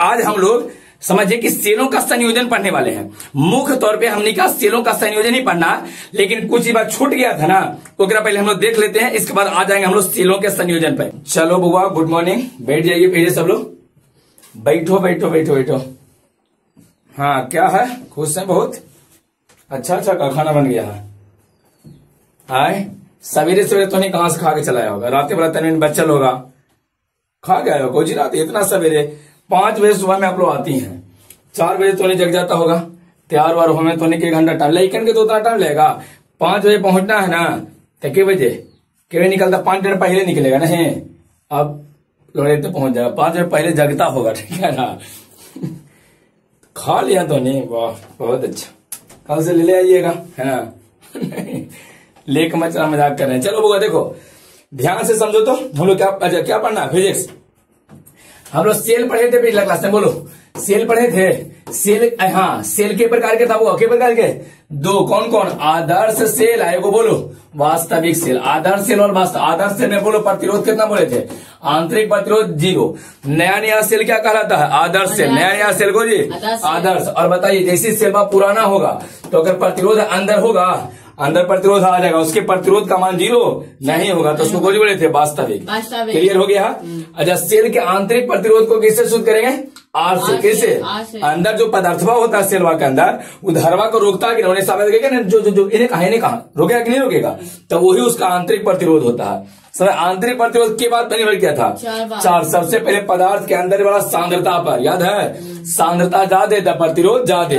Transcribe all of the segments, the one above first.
आज हम लोग समझिए कि सेलों का संयोजन पढ़ने वाले हैं। मुख्य तौर पे हमने कहा सेलों का संयोजन ही पढ़ना, लेकिन कुछ ही बात छूट गया था ना, तो पहले हम लोग देख लेते हैं, इसके बाद आ जाएंगे हम लोग सेलों के संयोजन पे। चलो बुआ, गुड मॉर्निंग, बैठ जाइए पहले सब लोग, बैठो बैठो बैठो बैठो। हाँ क्या है, खुश है बहुत? अच्छा का खाना बन गया है। आए सवेरे सवेरे तो नहीं, कहां से खा के चलाया होगा? रात के बड़ा तन बच्चल होगा, खा गया होगा कोई रात इतना सवेरे। 5 बजे सुबह में आप लोग आती हैं, 4 बजे तो नहीं जग जाता होगा, तैयार वार होने तो नहीं, 1 घंटा टाइम, लेकिन के तो उतना टाइम लगेगा। 5 बजे पहुंचना है ना, तो के बजे निकलता? 5 मिनट पहले निकलेगा नहीं, अब लोड़े तो पहुंच जाएगा। 5 मिनट पहले जगता होगा, ठीक है ना? खा लिया तो नहीं, वाह बहुत अच्छा, कल से ले आइएगा, है ना? लेक मचरा मजाक कर रहे हैं। चलो बुआ देखो ध्यान से समझो, तो हम लोग क्या पढ़ना है? फिजिक्स। हम लोग सेल पढ़े थे पिछला क्लास में, बोलो सेल पढ़े थे। सेल, हाँ सेल के प्रकार के था वो, के प्रकार के 2, कौन कौन? आदर्श सेल आएगा, बोलो वास्तविक सेल। आदर्श सेल और वास्तव, आदर्श सेल में बोलो प्रतिरोध कितना बोले थे? आंतरिक प्रतिरोध 0। नया सेल क्या कहलाता है? आदर्श सेल। नया सेल को जी आदर्श। और बताइए जैसे सेल पुराना होगा तो अगर प्रतिरोध अंदर होगा, अंदर प्रतिरोध आ जाएगा, उसके प्रतिरोध का मान 0 नहीं होगा, तो उसको कुछ बोले थे? वास्तविक। क्लियर हो गया? अच्छा सेल के आंतरिक प्रतिरोध को किससे शुद्ध करेंगे? आर से। कैसे? अंदर जो पदार्थवा होता है सेलवा के अंदर, वो धरवा को रोकता है कि नहीं? साबित करेगा ना, जो इन्हें कहा रोकेगा कि नहीं रोकेगा, तो वही उसका आंतरिक प्रतिरोध होता है। सर आंतरिक प्रतिरोध के बाद निर्भर किया था 4। सबसे पहले पदार्थ के अंदर वाला सांद्रता पर, याद है? सांद्रता ज्यादा, प्रतिरोध ज्यादा।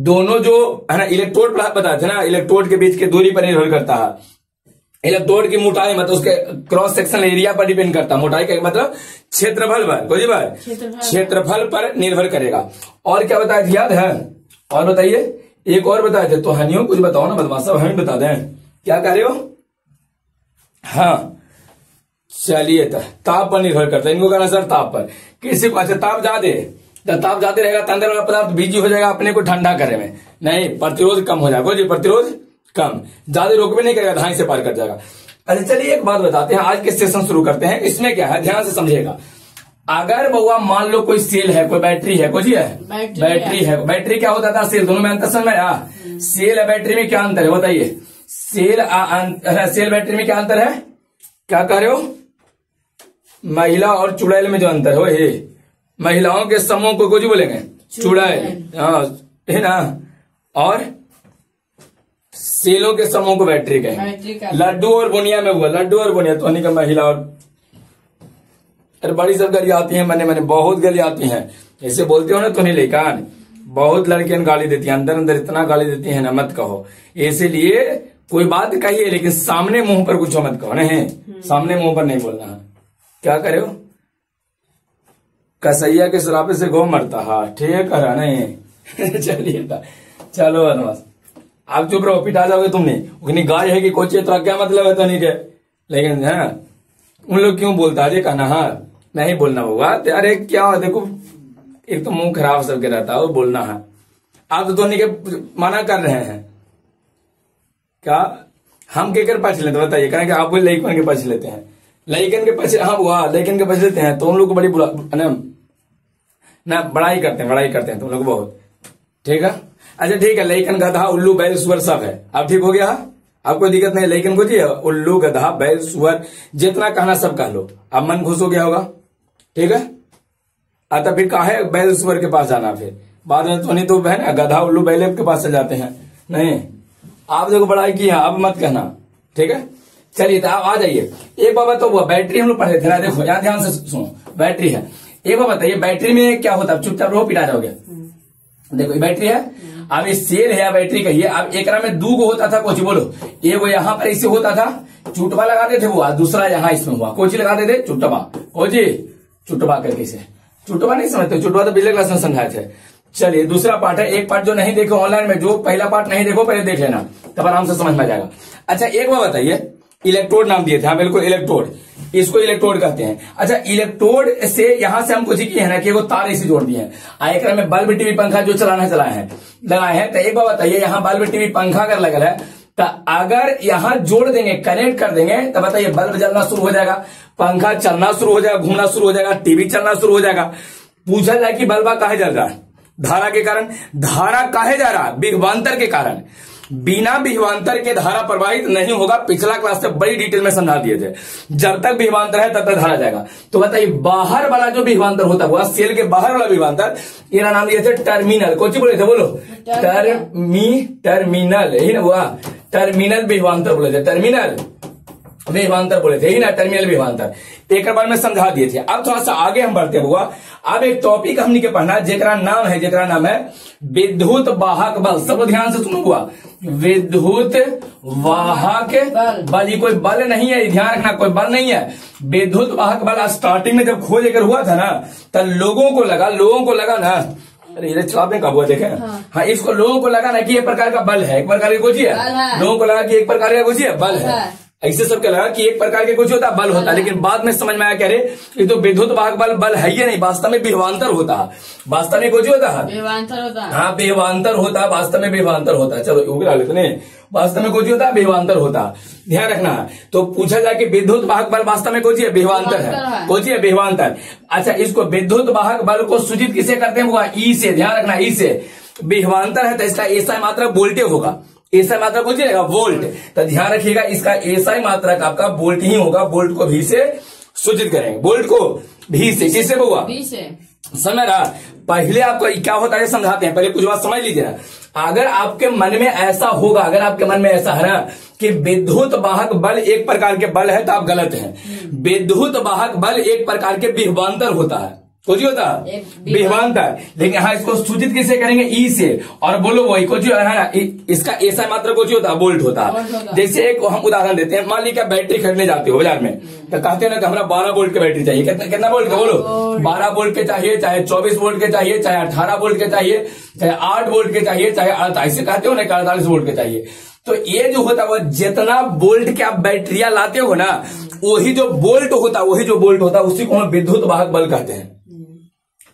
दोनों जो है ना इलेक्ट्रोड बताए थे ना, इलेक्ट्रोड के बीच की दूरी पर निर्भर करता है। इलेक्ट्रोड की मोटाई मतलब उसके क्रॉस सेक्शन एरिया पर डिपेंड करता है। मोटाई का मतलब क्षेत्रफल पर, कोई बात क्षेत्रफल पर निर्भर करेगा। और क्या बताया थे, याद है? और बताइए, एक और बताए थे, तो हनियों कुछ बताओ ना बदमाश, सब हमें बता दें, क्या कह रहे हो? हाँ चलिए, ताप पर निर्भर करता है, इनको कहना सर ताप पर। किसी को ताप ज्यादा रहेगा तो अंदर वाला पदार्थ बिजी हो जाएगा अपने को ठंडा करने में, नहीं प्रतिरोध कम हो जाएगा जी, प्रतिरोध कम, ज्यादा रोकवे नहीं करेगा, धाई से पार कर जाएगा। अच्छा चलिए एक बात बताते हैं, आज के सेशन शुरू करते हैं। इसमें क्या है, ध्यान से समझिएगा। अगर बउआ मान लो कोई सेल है, कोई बैटरी है, कुछ है बैटरी है। बैटरी क्या होता था? सेल। दोनों में अंतर समझ आया? सेल और बैटरी में क्या अंतर है बताइए? सेल बैटरी में क्या अंतर है? क्या कह रहे हो? महिला और चुड़ैल में जो अंतर हो, ये महिलाओं के समूह को कुछ बोलेंगे चुड़ैल, हाँ है ना, और सेलों के समूह को बैटरी कहेंगे। लड्डू और बुनिया में हुआ, लड्डू और बुनिया तो नहीं का महिला और, अरे बड़ी सब गली आती है, मैंने बहुत गली आती हैं, ऐसे बोलते हो ना तो नहीं, लेकिन बहुत लड़कियां गाली देती हैं, अंदर इतना गाली देती है ना मत कहो। इसीलिए कोई बात कहिए लेकिन सामने मुंह पर कुछ मत कहो, नहीं सामने मुंह पर नहीं बोलना है। क्या करे हो? कसैया के शराबे से गौ मरता है, ठीक है नहीं? चलिए चलो बदमाश, आप चुप रहो, पिटा जाओगे तुमने। उतनी गाय है कि कोचे तो क्या मतलब है तो नहीं के, लेकिन है उन लोग क्यों बोलता है कहना, हाँ नहीं बोलना होगा। अरे क्या देखो, एक तो मुंह खराब सबके रहता है, वो बोलना है। आप तो दोनों के मना कर रहे हैं, क्या हम के कर पछ लेते बताइए? कहेंगे आप बोले लइकन के पछ लेते हैं, लइकन के पछ, हाँ हुआ लइकन के पछ लेते हैं, तो उन लोग को बड़ी बुरा ना बड़ाई करते हैं तुम लोग बहुत, ठीक है? अच्छा ठीक है, लइकन गधा उल्लू बैल सुअर सब है, अब ठीक हो गया? अब कोई दिक्कत नहीं, लइकन को जी उल्लू गधा बैल सुअर जितना कहना सब कह लो, अब मन खुश हो गया होगा, ठीक है? अतः फिर काहे बैल सुअर के पास जाना, फिर बाद में तो नहीं तो है ना गधा उल्लू बैल के पास चल जाते हैं, नहीं आप देखो बड़ाई की है, अब मत कहना, ठीक है? चलिए तो आप आ जाइए। एक बाबा तो वो बैटरी हम लोग पढ़े थे ना, देखो यहाँ ध्यान से सुनो, बैटरी है। एक बार बताइए बैटरी में क्या होता है? चुपचाप रहो, पिटा जाओगे। देखो ये बैटरी है, अब ये सेल है या बैटरी कहिए। अब एक में 2 होता था, कुछ बोलो, ये वो यहाँ पर इसे होता था, चुटवा लगाते थे वो, दूसरा यहाँ इसमें हुआ, कोची लगाते थे चुटवा, कोची चुटवा करके से, चुटवा नहीं समझते? चुटवा तो पिछले क्लास में समझाए थे। चलिए दूसरा पार्ट है, एक पार्ट जो नहीं देखो ऑनलाइन में, जो पहला पार्ट नहीं देखो पहले देख लेना, तब आराम से समझ में आ जाएगा। अच्छा एक बार बताइए, इलेक्ट्रोड नाम दिए थे, हाँ बिल्कुल इलेक्ट्रोड, इसको इलेक्ट्रोड कहते हैं। अच्छा इलेक्ट्रोड से यहां से हम कुछ किए हैं ना कि वो तार इसे जोड़ दिए हैं। एक में बल्ब टीवी पंखा जो लगाए हैं, तो एक बार बताइए यहाँ बल्ब टीवी पंखा अगर लगा है तो अगर यहाँ जोड़ देंगे, कनेक्ट कर देंगे, तो बताइए बल्ब जलना शुरू हो जाएगा, पंखा चलना शुरू हो जाएगा, घूमना शुरू हो जाएगा, टीवी चलना शुरू हो जाएगा। पूछा जाए कि बल्ब काहे जल रहा है, धारा के कारण। धारा काहे जा रहा है, विभवांतर के कारण। बिना विभवांतर के धारा प्रवाहित नहीं होगा। पिछला क्लास से बड़ी डिटेल में समझा दिए थे। जब तक विभवांतर है तब तक धारा जाएगा। तो बताइए बाहर वाला जो विभवांतर होता हुआ, सेल के बाहर वाला विभवांतर, इनका नाम दिए थे टर्मिनल। कौन सी बोले थे, बोलो, टर्मिनल, यही ना हुआ, टर्मिनल विभवांतर बोले थे, टर्मिनल विभवांतर बोले थे, यही ना, टर्मिनल विभवांतर। एक बार में समझा दिए थे। अब थोड़ा सा आगे हम बढ़ते हुआ, अब एक टॉपिक हमने के पढ़ना जेकरा नाम है विद्युत वाहक बल। सब ध्यान से सुनो हुआ, विद्युत वाहक बल। ये कोई बल नहीं है, ध्यान रखना, कोई बल नहीं है। विद्युत वाहक बल स्टार्टिंग में जब खोज लेकर हुआ था ना, तब लोगों को लगा ना, अरे ये चलाते कब हुआ देखे, हाँ, इसको लोगों को लगा ना कि एक प्रकार का बल है, एक प्रकार की कुछ है, लोगों को लगा कि एक प्रकार का कुछ है, बल है। ऐसे सबके लगा कि एक प्रकार के कुछ होता है, बल होता है। लेकिन बाद में समझ में आया, कह रहे ये तो विद्युत वाहक बल है ही नहीं, वास्तव में विभवांतर होता है। वास्तव में कुछ होता है, विभवांतर होता है, हाँ, विभवांतर होता है, वास्तव में विभवांतर होता है। चलो उगला लेते नहीं, वास्तव में कुछ होता है, विभवांतर होता है, ध्यान रखना है। तो पूछा जाए कि विद्युत वाहक बल वास्तव में कुछ है, विभवांतर है, कुछ है, विभवांतर। अच्छा, इसको विद्युत वाहक बल को सूचित किसे करते हैं, ई से, ध्यान रखना, ई से। विभवांतर है तो इसका एसआई मात्रा वोल्टेज होगा, एसआई मात्रा कुछ रहेगा, वोल्ट। तो ध्यान रखिएगा, इसका एसआई मात्रा का आपका वोल्ट ही होगा। वोल्ट को भी से सूचित करेंगे, वोल्ट को भी से, किससे हुआ, भी से। समझ रहा, पहले आपको क्या होता है समझाते हैं, पहले कुछ बात समझ लीजिए ना। अगर आपके मन में ऐसा होगा, अगर आपके मन में ऐसा है ना कि विद्युत वाहक बल एक प्रकार के बल है, तो आप गलत हैं। विद्युत वाहक बल एक प्रकार के विभवांतर होता है, कुछ होता है, विभवांतर। लेकिन हाँ, इसको सूचित किसे करेंगे, ई से। और बोलो वही कुछ है ना, इसका ऐसा मात्रा कुछ होता है, वोल्ट होता है। जैसे एक हम उदाहरण देते हैं, मान लीजिए बैटरी खरीदने जाते हो बाजार में, तो कहते हैं ना कि हमारा 12 वोल्ट की बैटरी चाहिए। कितना वोल्ट का, बोलो, 12 वोल्ट के चाहिए, चाहे 24 वोल्ट के चाहिए, चाहे 18 वोल्ट के चाहिए, चाहे 8 वोल्ट के चाहिए, चाहे 48 से कहते हो ना 48 वोल्ट के चाहिए। तो ये जो होता है वो जितना वोल्ट के आप बैटरियां लाते हो ना, वही जो वोल्ट होता है उसी को हम विद्युत वाहक बल कहते हैं।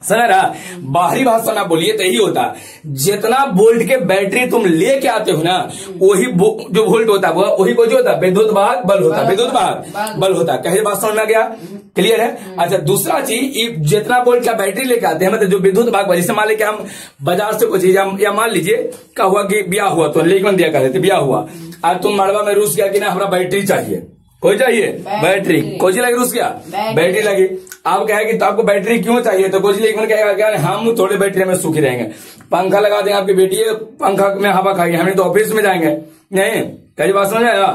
समझ रहा, बाहरी भाषा ना बोलिए तो यही होता है। जितना वोल्ट के बैटरी तुम लेके आते हो ना, वही जो वोल्ट होता है वही को जो होता है विद्युत वाहक बल होता है, विद्युत वाहक बल होता है। कहे बात समझ में आ गया, क्लियर है। अच्छा, दूसरा चीज, जितना वोल्ट का बैटरी लेके आते हैं, मतलब जो विद्युत वाहक बल, जैसे मान लीजिए हम बाजार से कोई चीज, या मान लीजिए क्या हुआ कि ब्याह हुआ, तो लेकिन दिया करते थे, ब्याह हुआ, आज तुम मड़वा में रूस गया कि ना हमारा बैटरी चाहिए, कोई चाहिए बैटरी, कोई लगी रूस गया, बैटरी लगी। आप कहे कि तो आपको बैटरी क्यों चाहिए, तो कोई लेकिन कहेगा क्या, हम थोड़े बैटरी में सुखी रहेंगे, पंखा लगा देंगे, आपकी बेटी पंखा में हवा खाएगी, हमें तो ऑफिस में जाएंगे, नहीं, कई बात समझ आया।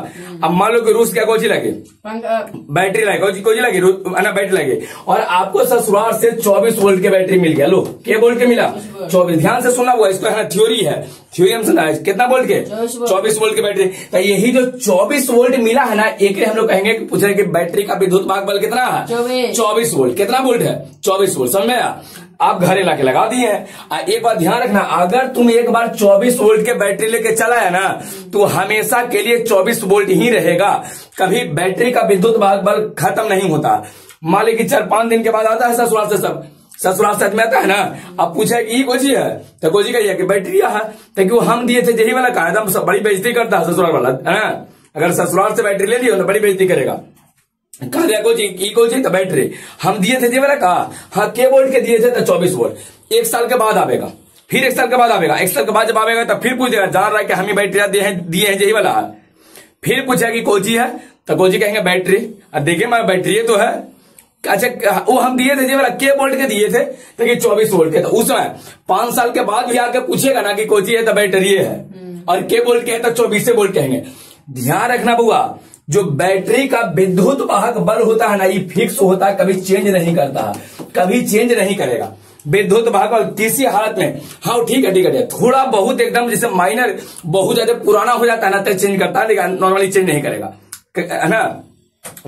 अब मान लो कि रूस क्या कोची लगे, बैटरी लगे, कोची लगी ना, बैटरी लगे, और आपको ससुराल से 24 वोल्ट की बैटरी मिल गया। लो, क्या वोल्ट के मिला, 24। ध्यान से सुना हुआ, इसको है थ्योरी है, थ्योरी हम सुना है, कितना वोल्ट के, 24 वोल्ट की बैटरी। तो यही जो 24 वोल्ट मिला है ना, एक हम लोग कहेंगे कि पूछ रहे कि बैटरी का विद्युत वाहक बल कितना है, 24 वोल्ट। कितना वोल्ट है, 24 वोल्ट। समझ में आया, आप घरे लाके लगा दिए हैं। एक बात ध्यान रखना, अगर तुम एक बार 24 वोल्ट के बैटरी लेके चला है ना, तो हमेशा के लिए 24 वोल्ट ही रहेगा। कभी बैटरी का विद्युत वाहक बल खत्म नहीं होता। मान लीजिए 4-5 दिन के बाद आता है ससुराल से, सब ससुराल से में आता है ना, अब पूछे कि ये कोची है, तो कोची कहिए कि बैटरी है, तो हम दिए थे यही वाला कहा, एकदम बड़ी बेइज्जती करता है ससुराल वाला, है ना। अगर ससुराल से बैटरी ले लियो तो बड़ी बेइज्जती करेगा, कहा दिया कोची तो बैटरी हम दिए थे, ये वाला कहा, हाँ, के वोल्ट के दिए थे, तो 24 वोल्ट। 1 साल के बाद आवेगा, फिर 1 साल के बाद आवेगा, 1 साल के बाद जब आवेगा तो फिर पूछेगा, जान रहा है कि हम ही बैटरी दिए हैं यही वाला है। फिर पूछेगा कि कोची है, तो कोची कहेंगे बैटरी। अब देखिए मैं बैटरी तो है, अच्छा वो हम दिए थे ये वाला के वोल्ट के दिए थे, तो कि 24 वोल्ट के। तो उसमें 5 साल के बाद भी आके पूछेगा ना कि कोची है तो बैटरी है, और के वोल्ट के है तो 24 वोल्ट कहेंगे। ध्यान रखना बुआ, जो बैटरी का विद्युत वाहक बल होता है ना, ये फिक्स होता है, कभी चेंज नहीं करता, कभी चेंज नहीं करेगा विद्युत वाहक बल किसी हालत में। हाँ ठीक है, थोड़ा बहुत एकदम जैसे माइनर बहुत ज्यादा पुराना हो जाता है ना, तो चेंज करता है, लेकिन नॉर्मली चेंज नहीं करेगा, है ना।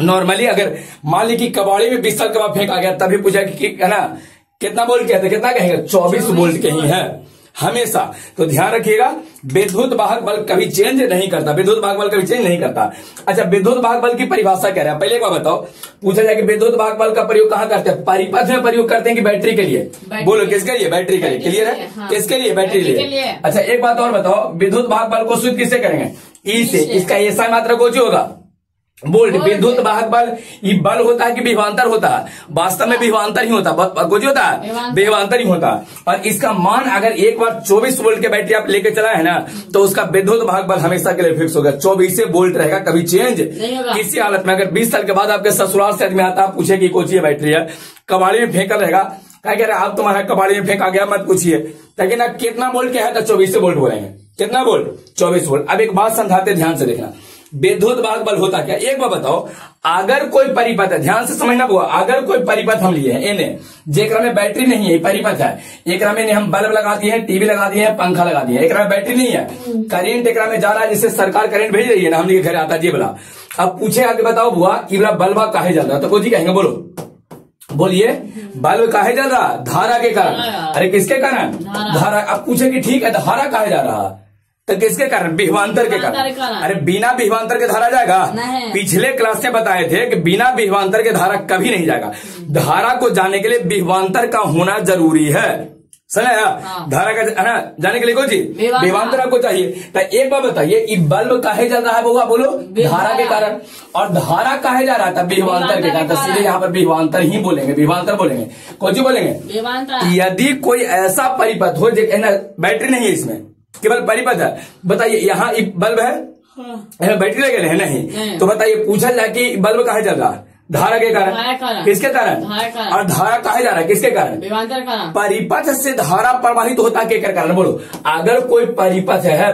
नॉर्मली अगर मान ली कि कबाड़ी में 20 साल के बाद फेंका गया, तभी पूछा कि है ना कितना वोल्ट कहते, कितना कहेंगे, 24 वोल्ट के ही है हमेशा। तो ध्यान रखिएगा, विद्युत वाहक बल कभी चेंज नहीं करता, विद्युत वाहक बल कभी चेंज नहीं करता। अच्छा, विद्युत वाहक बल की परिभाषा क्या है, पहले एक बार बताओ। पूछा जाए कि विद्युत वाहक बल का प्रयोग कहाँ करते हैं, परिपथ में प्रयोग करते हैं कि बैटरी के लिए, बोलो किसके लिए, बैटरी के लिए, क्लियर है, किसके लिए, बैटरी के लिए। अच्छा एक बात और बताओ, विद्युत वाहक बल को सूचित किससे करेंगे, ई से। इसका एसआई मात्रा कोची होगा, बोल्ट विद्युत वाहक बल, ये बल होता है कि विभवांतर होता है? वास्तव में विभवांतर ही होता है, कुछ होता है विभवांतर ही होता है। और इसका मान अगर एक बार 24 वोल्ट के बैटरी आप लेके चला है ना, तो उसका विद्युत वाहक बल हमेशा के लिए फिक्स होगा, 24 वोल्ट रहेगा, कभी चेंज किसी हालत में। अगर 20 साल के बाद आपके ससुराल से आदमी आता, पूछे कि कौन सी बैटरी है, कबाड़ी में फेंकल रहेगा, क्या कह रहे हैं आप, तुम्हारा कबाड़ी में फेंका गया, मत पूछिए। लेकिन अब कितना वोल्ट क्या है, तो 24 वोल्ट बोलेंगे। कितना वोल्ट? 24 वोल्ट। अब एक बात समझाते, ध्यान से देखना, विद्युत वाहक बल होता क्या? एक बार बताओ, अगर कोई परिपथ है, ध्यान से समझना हुआ, अगर कोई परिपथ हम लिए हैं एने, जेकरा में बैटरी नहीं है, परिपथ है, एकरा में हम बल्ब लगा दिए हैं, टीवी लगा दिए हैं, पंखा लगा दिए हैं, एकरा में बैटरी नहीं है, करेंट एकरा में जा रहा है, जिससे सरकार करेंट भेज रही है ना, हमने घर आता है, ये बोला। अब पूछे आगे बताओ बुआ कि बोला बल्ब काहे जल रहा है, तो कोई कहेंगे, बोलो बोलिए, बल्ब काहे जल रहा? धारा के कारण। अरे किसके कारण? धारा। अब पूछे कि ठीक है, धारा काहे जा रहा, तो किसके कारण? विभवांतर के कारण। अरे बिना विभवांतर के धारा जाएगा? पिछले क्लास में बताए थे कि बिना विभवांतर के धारा कभी नहीं जाएगा। धारा को जाने के लिए विभवांतर का होना जरूरी है, समझ आया? धारा का है ना जाने के लिए कोई चीज विभवांतर आपको चाहिए। तो एक बार बताइए, ये बल्ब काहे जल रहा है बउआ, बोलो? धारा के कारण। और धारा काहे जा रहा था? विभवांतर के कारण। तो सीधे यहाँ पर विभवांतर ही बोलेंगे, विभवांतर बोलेंगे, कौन सी बोलेंगे? यदि कोई ऐसा परिपथ हो जो बैटरी नहीं है, इसमें केवल परिपथ है, बताइए यहाँ बल्ब है, बैटरी लगे है नहीं, तो बताइए पूछा जाए कि बल्ब काहे जल रहा है? धारा के कारण। किसके कारण? और धारा काहे जा रहा है? किसके कारण? परिपथ से धारा प्रवाहित होता है, के कारण? बोलो, अगर कोई परिपथ है,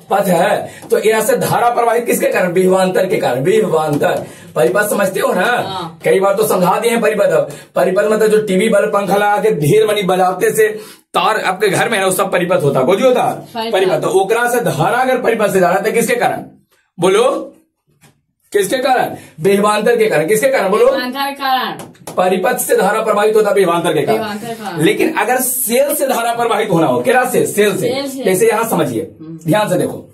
पथ है, तो यहाँ से धारा प्रवाहित किसके कारण? विभवांतर के कारण। विभवांतर परिपथ समझते हो ना? कई बार तो समझा दिए हैं परिपथ मतलब जो टीवी बल्ब पंखा लगा के ढेर मनी बजाते से तार आपके घर में है, वो सब परिपथ होता है, कुछ होता परिपथ। तो ओकरा से धारा अगर परिपथ से जा रहा है, तो किसके कारण? बोलो किसके कारण? विभवांतर के कारण। किसके कारण? बोलो परिपथ से धारा प्रवाहित होता है, विभवांतर के कारण। लेकिन अगर सेल से धारा प्रवाहित होना हो, क्या से? सेल से। कैसे? यहां समझिए, ध्यान से देखो,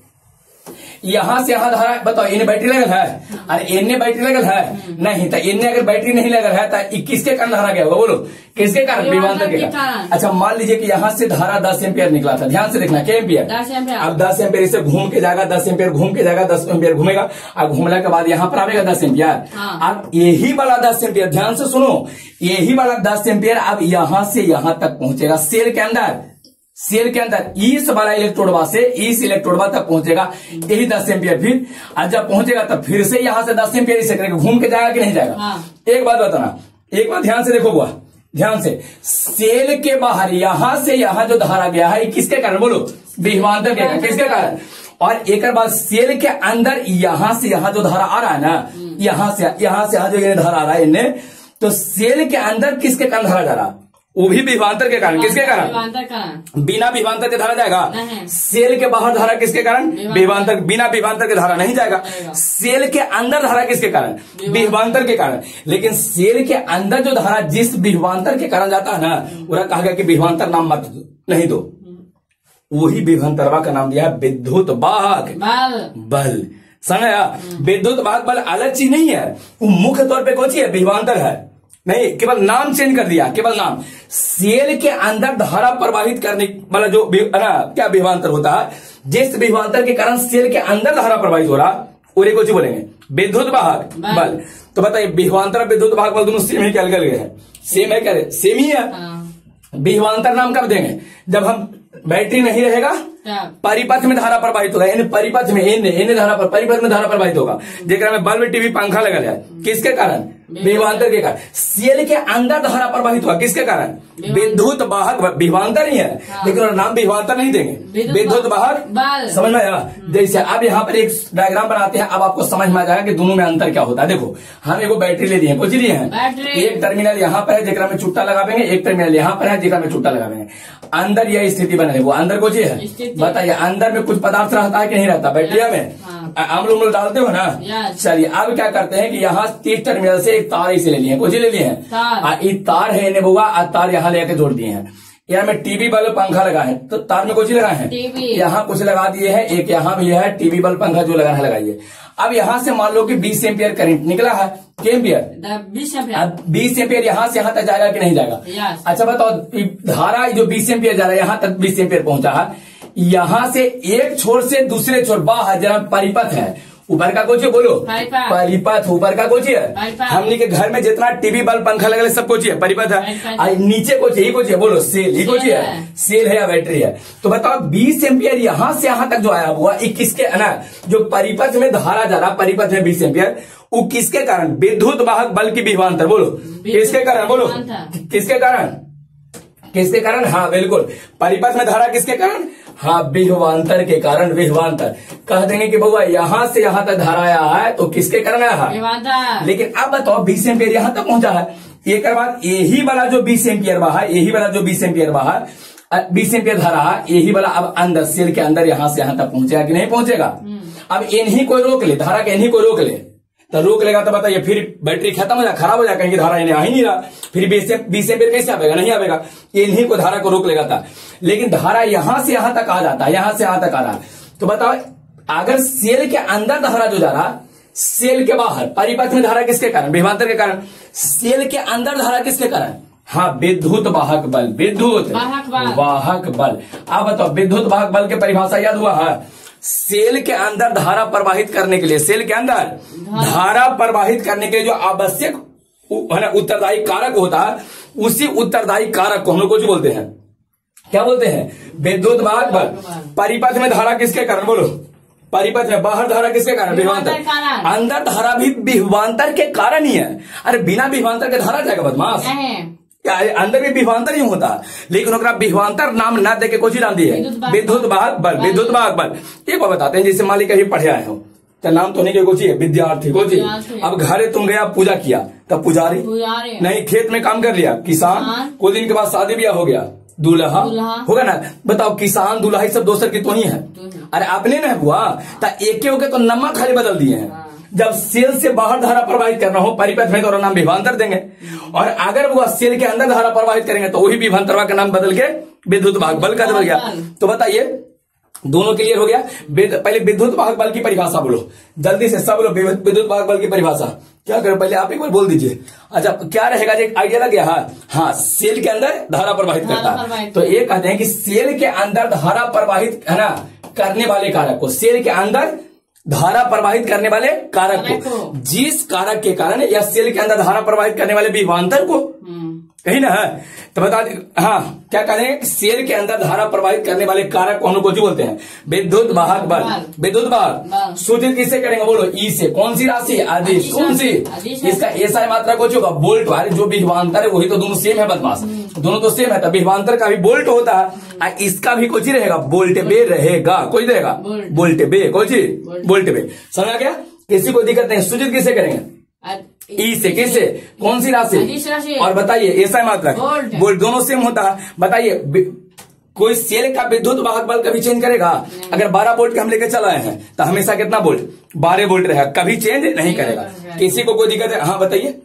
यहां से यहां धारा, बताओ इन्हें बैटरी लगल है? अरे इन्हें बैटरी लगल है नहीं, तो इन्हें अगर बैटरी नहीं लगल है तो किसके कारण धारा गया होगा? बोलो किसके कारण? विभवांतर के कारण। अच्छा मान लीजिए कि यहाँ से धारा 10 एम्पियर निकला था, ध्यान से देखना, क्या एम्पियर? 10 एम्पियर। अब 10 एम्पियर इसे घूम के जाएगा, 10 एम्पियर घूम के जाएगा, 10 एम्पियर घूमेगा, अब घूमने के बाद यहाँ पर आएगा 10 एम्पियर। अब यही वाला 10 एम्पियर, ध्यान से सुनो, यही वाला 10 एम्पियर अब यहाँ से यहाँ तक पहुंचेगा, सेल के अंदर, सेल के अंदर इस वाला इलेक्ट्रोडवा से इस इलेक्ट्रोडवा तक पहुंचेगा, यही 10 एम्पियर। फिर और जब पहुंचेगा तब फिर से यहाँ से 10 एम्पियर इसे करेगा, घूम के जाएगा कि नहीं जाएगा? एक बात बताना, एक बात ध्यान से देखो बुआ, ध्यान से, सेल के बाहर यहां से यहां जो धारा गया है, किसके कारण? बोलो विभवांतर के कारण। किसके कारण? और एक बार सेल के अंदर यहां से यहां जो धारा आ रहा है ना, यहां से यहां जो ये धारा आ रहा है इनने, तो सेल के अंदर किसके कारण धारा जा रहा? वो भी विभवांतर के कारण। किसके कारण? बिना विभवांतर के धारा जाएगा? सेल के बाहर धारा किसके कारण? विभवांतर। बिना विभवांतर के धारा नहीं जाएगा। सेल के अंदर धारा किसके कारण? विभवांतर के कारण। लेकिन सेल के अंदर जो धारा जिस विभवांतर के कारण जाता है ना, उन्हें कहा गया कि विभवांतर नाम मत नहीं दो, वही विभवांतरवा का नाम दिया है विद्युत वाहक बल। समझा? विद्युत वाहक बल अलग चीज नहीं है, वो मुख्य तौर पे कौन सी है? विभवांतर है नहीं, केवल नाम चेंज कर दिया, केवल नाम। सेल के अंदर धारा प्रवाहित करने वाला जो क्या विभवांतर होता है, जिस विभवांतर के कारण सेल के अंदर धारा प्रवाहित हो रहा, उन्हें कुछ बोलेंगे विद्युत वाहक बल। तो बताइए विभवांतर विद्युत वाहक बल दोनों सेम ही क्या गए हैं? सेम है, क्या सेम ही है। विभवांतर नाम कब देंगे? जब हम बैटरी नहीं रहेगा, परिपथ में धारा प्रवाहित होगा, यानी परिपथ में इन्हें धारा पर परिपथ में धारा प्रवाहित होगा, जेकरा में बल्ब टीवी पंखा लगल है, किसके कारण? विभवांतर के कारण। सेल के अंदर धारा प्रवाहित हुआ, किसके कारण? विद्युत वाहक। विभवांतर ही है, लेकिन नाम विभवांतर नहीं देंगे, विद्युत वाहक। समझ में आया? जैसे अब यहाँ पर एक डायग्राम बनाते हैं, अब आपको समझ में आ जाएगा कि दोनों में अंतर क्या होता है। देखो हम एगो बैटरी ले लिए, कुछ लिए हैं, एक टर्मिनल यहाँ पर है जेकरा में चुट्टा लगावेंगे, एक टर्मिनल यहाँ पर है जेकरा में चुट्टा लगावेंगे। अंदर यह स्थिति बने, वो अंदर कुछ है, बताइए अंदर में कुछ पदार्थ रहता है कि नहीं रहता? बैटरिया में अम्ल उम्ल डालते हो ना। चलिए अब क्या करते हैं कि यहाँ 30 टर्मिनल से एक तार इसे ले लिए, कुछ ले लिए हैं, ये तार है इन्हें बुआ, तार यहाँ लेके जोड़ दिए हैं। यहाँ में टीवी बल्ब पंखा लगा है, तो तार में कुछ लगा है, यहाँ कुछ लगा दिए है, एक यहाँ भी है टीवी बल्ब पंखा जो लगा है लगाइए। अब यहाँ से मान लो कि 20 एम्पियर करंट निकला है, क्या एम्पियर? 20 एम्पियर यहाँ से यहाँ तक जाएगा कि नहीं जाएगा? अच्छा बताओ, धारा जो 20 एम्पियर जा रहा है यहाँ तक 20 एम्पियर पहुंचा है, यहाँ से एक छोर से दूसरे छोर बाहर जरा परिपथ है, ऊपर का कुछ है बोलो परिपथ। परिपथ। ऊपर का कुछ है हमने के घर में जितना टीवी बल्ब पंखा लगे सब कुछ है परिपथ है। और नीचे कुछ ही कुछ है बोलो सेल। ही कुछ है सेल है या बैटरी है। तो बताओ 20 एम्पियर यहां से यहां तक जो आया हुआ किसके ना जो परिपथ में धारा जा रहा परिपथ में 20 एम्पियर वो किसके कारण विद्युत वाहक बल की विभवांतर बोलो किसके कारण बोलो किसके कारण किसके कारण। हाँ बिल्कुल परिपथ में धारा किसके कारण। हाँ विभवांतर के कारण। विभवांतर कह देंगे कि बउआ यहां से यहां तक धारा आया है तो किसके कारण आया है। लेकिन अब बताओ 20 एम्पियर यहां तक पहुंचा है। एक बाद यही वाला जो 20 एम्पियर बहा यही वाला जो 20 एम्पियर बहा 20 एम्पियर धारा यही वाला अब अंदर सेल के अंदर यहां से यहां तक पहुंचेगा कि नहीं पहुंचेगा। अब इन्हीं को रोक ले धारा के इन्हीं को रोक ले तो रोक लेगा तो बताइए फिर बैटरी खत्म हो जाए खराब हो जाए कहीं धारा इन्हें आ ही नहीं रहा फिर 20 एम्पियर कैसे आएगा नहीं आएगा। इन्हीं को धारा को रोक लेगा था। लेकिन धारा यहां से यहां तक आ जाता है यहां से यहां तक आ रहा तो बताओ अगर सेल के अंदर धारा जो जा रहा सेल के बाहर परिपथ में धारा किसके कारण विभवांतर के कारण। सेल के अंदर धारा किसके कारण। हाँ विद्युत वाहक बल। विद्युत वाहक बल। अब बताओ विद्युत वाहक बल की परिभाषा याद हुआ है। सेल के अंदर धारा प्रवाहित करने के लिए सेल के अंदर धारा प्रवाहित करने के लिए जो आवश्यक उत्तरदायी कारक होता है उसी उत्तरदायी कारक को हम लोग कुछ बोलते हैं क्या बोलते हैं विद्युत वाहक बल। परिपथ में धारा किसके कारण बोलो परिपथ में बाहर धारा किसके कारण विभवांतर। अंदर धारा भी विभवांतर के कारण ही है। अरे बिना विभवांतर के धारा जाएगा बदमाश अंदर भी विभवांतर ही होता लेकिन ओकरा विभवांतर नाम ना दे के कुछ नाम दिए विद्युत वाहक बल। विद्युत वाहक बल एक बार बताते हैं जैसे मालिक अभी पढ़े आए हो तो नाम तो नहीं के कुछ विद्यार्थी कुछ। अब घरे तुम गया पूजा किया तब पुजारी नहीं खेत में काम कर लिया किसान। कुछ दिन के बाद शादी ब्याह हो गया दूल्हा होगा ना। बताओ किसान दूल्हा सब दोसर की तो ही है। अरे आपने ना हुआ तो एक होके तो नमक खाली बदल दिए हैं। जब सेल से बाहर धारा प्रवाहित करना हो परिपथ में तो नाम विभवांतर देंगे और अगर वो सेल के अंदर धारा प्रवाहित करेंगे तो वही विभवांतर का नाम बदल के विद्युत वाहक बल का बदल गया। तो बताइए दोनों क्लियर हो गया। पहले विद्युत वाहक बल की परिभाषा बोलो जल्दी से सब लोग विद्युत वाहक बल की परिभाषा क्या करें पहले आप एक बार बोल दीजिए। अच्छा क्या रहेगा जो आइडिया लग गया। हाँ सेल के अंदर धारा प्रवाहित करता है तो ये कहते हैं कि सेल के अंदर धारा प्रवाहित है ना करने वाले कारक को सेल के अंदर धारा प्रवाहित करने वाले कारक को जिस कारक के कारण या सेल के अंदर धारा प्रवाहित करने वाले विभवांतर को कही ना है तो बता हाँ क्या कह रहे हैं सेल के अंदर धारा प्रवाहित करने वाले कारक को हम लोग जो बोलते हैं विद्युत वाहक बल। विद्युत वाहक सूचित किससे करेंगे बोलो ई से कौन सी राशि आदिश कौन सी इसका ऐसा मात्रा को होगा बोल्ट वाले जो विभवांतर है वही तो दोनों सेम है बदमाश दोनों तो सेम है तो विभवांतर का भी बोल्ट होता है इसका भी कुछ ही रहेगा बोल्ट बे रहेगा कोई रहेगा बोल्ट बे कुछ बोल्ट बे समझ गया किसी को दिक्कत नहीं। सूचित किससे करेंगे ई से किससे कौन सी राशि और बताइए ऐसा मात्रा बोल्ट दोनों सेम होता है। बताइए कोई सेल का विद्युत वाहक बल कभी चेंज करेगा। अगर 12 वोल्ट के हम लेके चल आए हैं तो हमेशा कितना वोल्ट 12 वोल्ट रहेगा कभी चेंज नहीं करेगा। किसी को कोई दिक्कत है। हाँ बताइए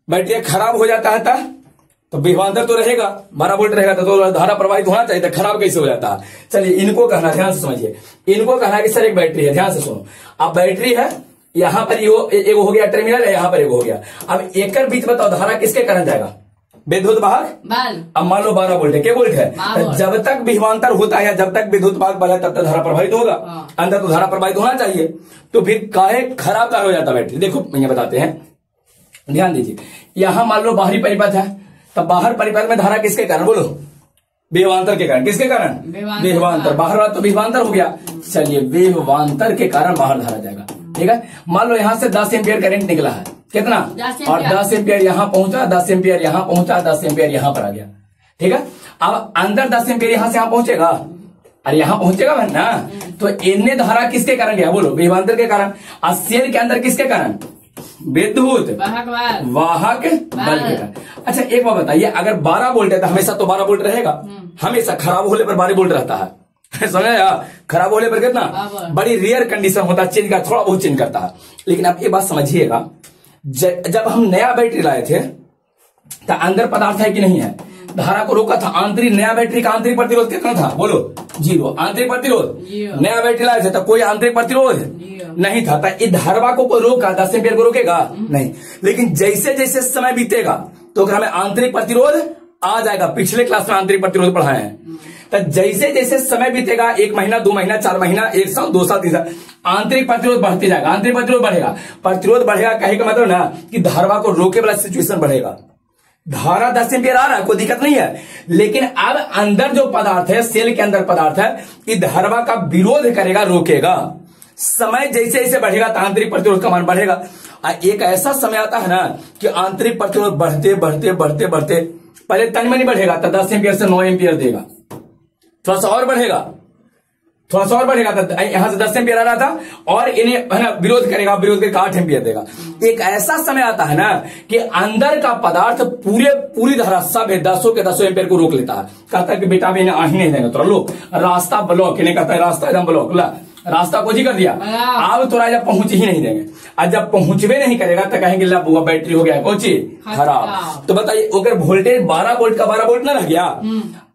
बैटरी खराब हो जाता है तो विभवांतर तो रहेगा 12 वोल्ट रहेगा तो धारा प्रवाहित होना चाहिए तो खराब कैसे हो जाता है। चलिए इनको कहना ध्यान से समझिए। इनको कहना कि सर एक बैटरी है ध्यान से सुनो। अब बैटरी है यहाँ पर एक हो गया टर्मिनल है यहाँ पर एक हो गया। अब एक बीच बताओ धारा किसके कारण जाएगा विद्युत वाहक बल। अब मान लो 12 वोल्ट है क्या वोल्ट है तो जब तक विभवांतर होता है जब तक विद्युत वाहक बल है तब तक धारा प्रभावित होगा। अंदर तो धारा प्रभावित होना चाहिए तो फिर काहे खराब हो जाता बैटरी। देखो ये बताते हैं ध्यान दीजिए। यहाँ मान लो बाहरी परिपथ है तब बाहर परिपथ में धारा किसके कारण बोलो विभवांतर के कारण। किसके कारण विभवांतर बाहर वाला तो विभवांतर हो गया। चलिए विभवांतर के कारण बाहर धारा जाएगा ठीक है। मान लो यहाँ से 10 एम्पियर करंट निकला है कितना और 10 एम्पियर यहाँ पहुंचा 10 एम्पियर यहाँ पहुंचा 10 एम्पियर यहाँ पर आ गया ठीक है। अब अंदर 10 एम्पियर यहाँ से यहाँ पहुंचेगा अरे यहाँ पहुंचेगा ना तो इन्हें धारा किसके कारण गया बोलो विभवांतर के कारण। और सेल के अंदर किसके कारण विद्युत वाहक बल के कारण। अच्छा एक बात बताइए अगर 12 वोल्ट है तो हमेशा तो 12 वोल्ट रहेगा हमेशा खराब होने पर 12 वोल्ट रहता है समझे खराब होने पर कितना बड़ी रेयर कंडीशन होता है चेंज का थोड़ा बहुत चेंज करता है। लेकिन अब ये बात समझिएगा जब हम नया बैटरी लाए थे तो अंदर पदार्थ है कि नहीं है धारा को रोका था। आंतरिक नया बैटरी का आंतरिक प्रतिरोध कितना था बोलो 0 आंतरिक प्रतिरोध। नया बैटरी लाए थे तो कोई आंतरिक प्रतिरोध नहीं था तो इस धारा को कोई रोका 10 एम्पियर को रोकेगा नहीं। लेकिन जैसे जैसे समय बीतेगा तो अगर हमें आंतरिक प्रतिरोध आ जाएगा। पिछले क्लास में आंतरिक प्रतिरोध पढ़ाए हैं तो जैसे जैसे समय बीतेगा 1 महीना 2 महीना 4 महीना 1 साल 2 साल 3 साल आंतरिक प्रतिरोध बढ़ते जाएगा, आंतरिक प्रतिरोध बढ़ेगा, प्रतिरोध बढ़ेगा, कहे का मतलब ना कि धारा को रोके वाला सिचुएशन बढ़ेगा। धारा 10 एम्पियर आ रहा है, कोई दिक्कत नहीं है, लेकिन अब अंदर जो पदार्थ है, सेल के अंदर पदार्थ है, कि धारा का विरोध करेगा, रोकेगा। समय जैसे जैसे बढ़ेगा तो आंतरिक प्रतिरोध का मान बढ़ेगा। एक ऐसा समय आता है ना कि आंतरिक प्रतिरोध बढ़ते बढ़ते बढ़ते बढ़ते पहले तन में नहीं बढ़ेगा तो 10 एम्पियर से 9 एम्पियर देगा, थोड़ा सा और बढ़ेगा, थोड़ा सा और बढ़ेगा, तो यहां से 10 एम्पियर आ रहा था और इन्हें है ना विरोध करेगा, विरोध करके 8 एम्पियर देगा। एक ऐसा समय आता है ना कि अंदर का पदार्थ पूरी धारा सब 10 एम्पियर को रोक लेता है, कहता है कि बेटा भी इन्हें आ ही नहीं देंगे, थोड़ा लो रास्ता ब्लॉक, इन्हें कहता है रास्ता एकदम ब्लॉक, ला रास्ता को जी कर दिया, अब थोड़ा जब पहुंच ही नहीं देंगे, और जब पहुंचवे नहीं करेगा तो कहेंगे ला बुआ बैटरी हो गया कोची खराब। तो बताइए अगर वोल्टेज 12 वोल्ट का 12 वोल्ट ना रह गया,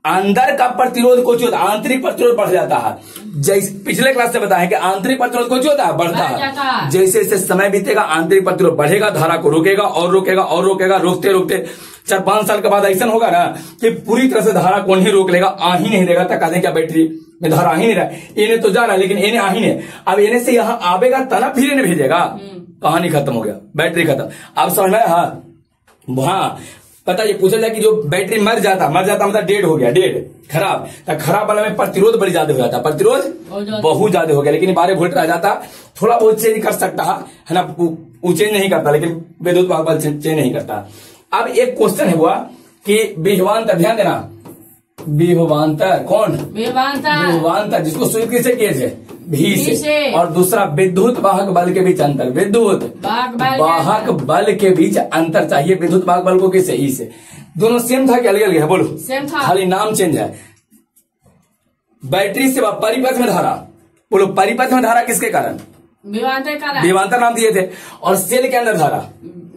अंदर का प्रतिरोध कुछ होता है, आंतरिक प्रतिरोध बढ़ जाता है। जैसे पिछले क्लास से बताया कि आंतरिक प्रतिरोध कुछ होता है, बढ़ता है। जैसे जैसे समय बीतेगा आंतरिक प्रतिरोध बढ़ेगा, धारा को रोकेगा और रोकेगा और रोकेगा, रोकते रोकते 4-5 साल के बाद ऐसा होगा ना कि पूरी तरह से धारा को नहीं रोक लेगा, आ ही नहीं देगा, तब कहते हैं क्या बैटरी में धारा आ ही नहीं रहा, इन्हें तो जा रहा है लेकिन इन्हें आ ही नहीं। अब इन्हें से यहाँ आवेगा तना फिर इन्हें भेजेगा, कहानी खत्म हो गया, बैटरी खत्म। अब समझ में हाँ हाँ पता ये पूछा जाए कि जो बैटरी मर जाता मतलब डेड हो गया, डेड खराब, तो खराब वाला में प्रतिरोध बड़ी ज्यादा हो जाता, प्रतिरोध बहुत ज्यादा हो गया, लेकिन 12 वोल्ट रह जाता, थोड़ा बहुत चेंज कर सकता है ना, वो चेंज नहीं करता, लेकिन विद्युत वाहक चेंज नहीं करता। अब एक क्वेश्चन है हुआ कि विभवांतर, ध्यान देना, विभवांतर कौन, विभवांतर जिसको सूचित किससे किए थे, भी से, और दूसरा विद्युत वाहक बल के बीच अंतर, विद्युत वाहक बल के बीच अंतर चाहिए, विद्युत वाहक बल को किससे, ई से। दोनों सेम था कि अलग अलग है, बोलो सेम था, खाली नाम चेंज है। बैटरी से परिपथ में धारा, बोलो परिपथ में धारा किसके कारण, विभवांतर नाम दिए थे, और सेल के अंदर धारा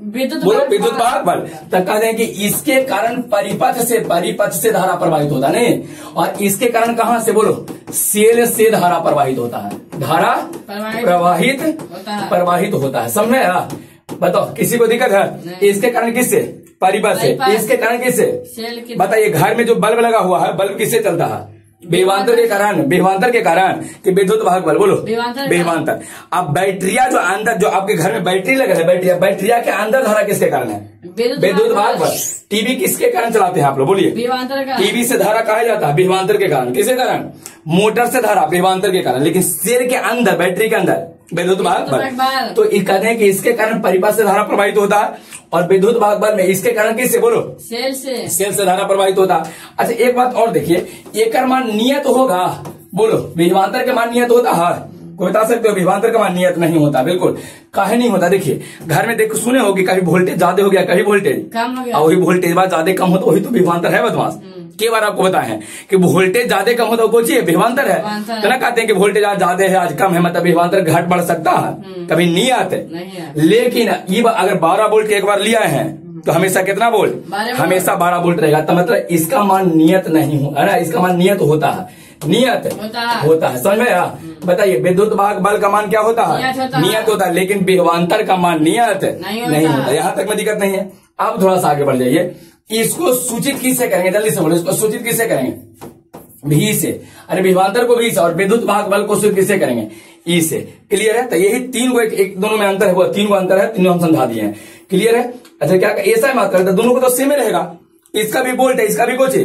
बोलो विद्युत वाहक बल, तो कहते हैं कि इसके कारण परिपथ से धारा प्रवाहित होता नहीं, और इसके कारण कहां से, बोलो सेल से धारा प्रवाहित होता है, धारा प्रवाहित होता है। समझ में बताओ, किसी को दिक्कत है, इसके कारण किससे, परिपथ से, इसके कारण किससे, बताइए घर में जो बल्ब लगा हुआ है, बल्ब किससे चलता है, विभवांतर के कारण कि विद्युत वाहक बल, बोलो विभवांतर। अब बैटरिया जो अंदर, जो आपके घर में बैटरी लगा है, बैटरिया के अंदर धारा किसके कारण है, विद्युत वाहक बल। टीवी किसके कारण चलाते हैं आप लोग, बोलिए टीवी से धारा कहा जाता है विभवांतर के कारण, किसके कारण, मोटर से धारा विभवांतर के कारण, लेकिन सेल के अंदर, बैटरी के अंदर विद्युत वाहक बल। तो कहते हैं कि इसके कारण परिपथ से धारा प्रवाहित होता है, और विद्युत वाहक बल में इसके कारण किससे, बोलो सेल से धारा प्रवाहित होता है। अच्छा एक बात और देखिए, एक मान नियत होगा, बोलो विभवांतर के मान नियत होता है, कोई बता सकते हो, विभवांतर का मान नियत नहीं होता, बिल्कुल काहे नहीं होता। देखिए घर में देखो सुने होगी, कभी वोल्टेज ज्यादा हो गया, कभी वोल्टेज कम हो गया, वही वोल्टेज बाद ज्यादा कम होता, वही तो विभवांतर है बदमाश। के बार आपको बताए हैं कि वोल्टेज ज्यादा कम होता है, है विभवांतर है, तो ना कहते हैं कि वोल्टेज आज ज्यादा है आज कम है, मतलब विभवांतर घट बढ़ सकता है, कभी नहीं आते। लेकिन ये अगर 12 वोल्ट एक बार लिया है तो हमेशा कितना वोल्ट, हमेशा 12 वोल्ट रहेगा, तो मतलब इसका मान नियत नहीं हो, है ना, इसका मान नियत होता है, नियत होता है, समझ में। बताइए विद्युत वाहक बल का मान क्या होता है, नियत होता है, लेकिन विभवांतर का मान नियत नहीं होता, यहाँ तक में दिक्कत नहीं है। अब थोड़ा सा आगे बढ़ जाइए, इसको सूचित किससे करेंगे, जल्दी से बोलो, इसको सूचित किससे करेंगे, भी से, अरे विभवांतर को भी से, और विद्युत वाहक बल को सूचित किससे करेंगे, ई से। क्लियर है, तो यही 3 को एक दोनों में अंतर है, वो 3 को अंतर है, तीनों हम समझा दिए हैं, क्लियर है। अच्छा क्या ऐसा है बात करते, दोनों को तो सेम ही रहेगा, इसका भी वोल्ट है, इसका भी कुछ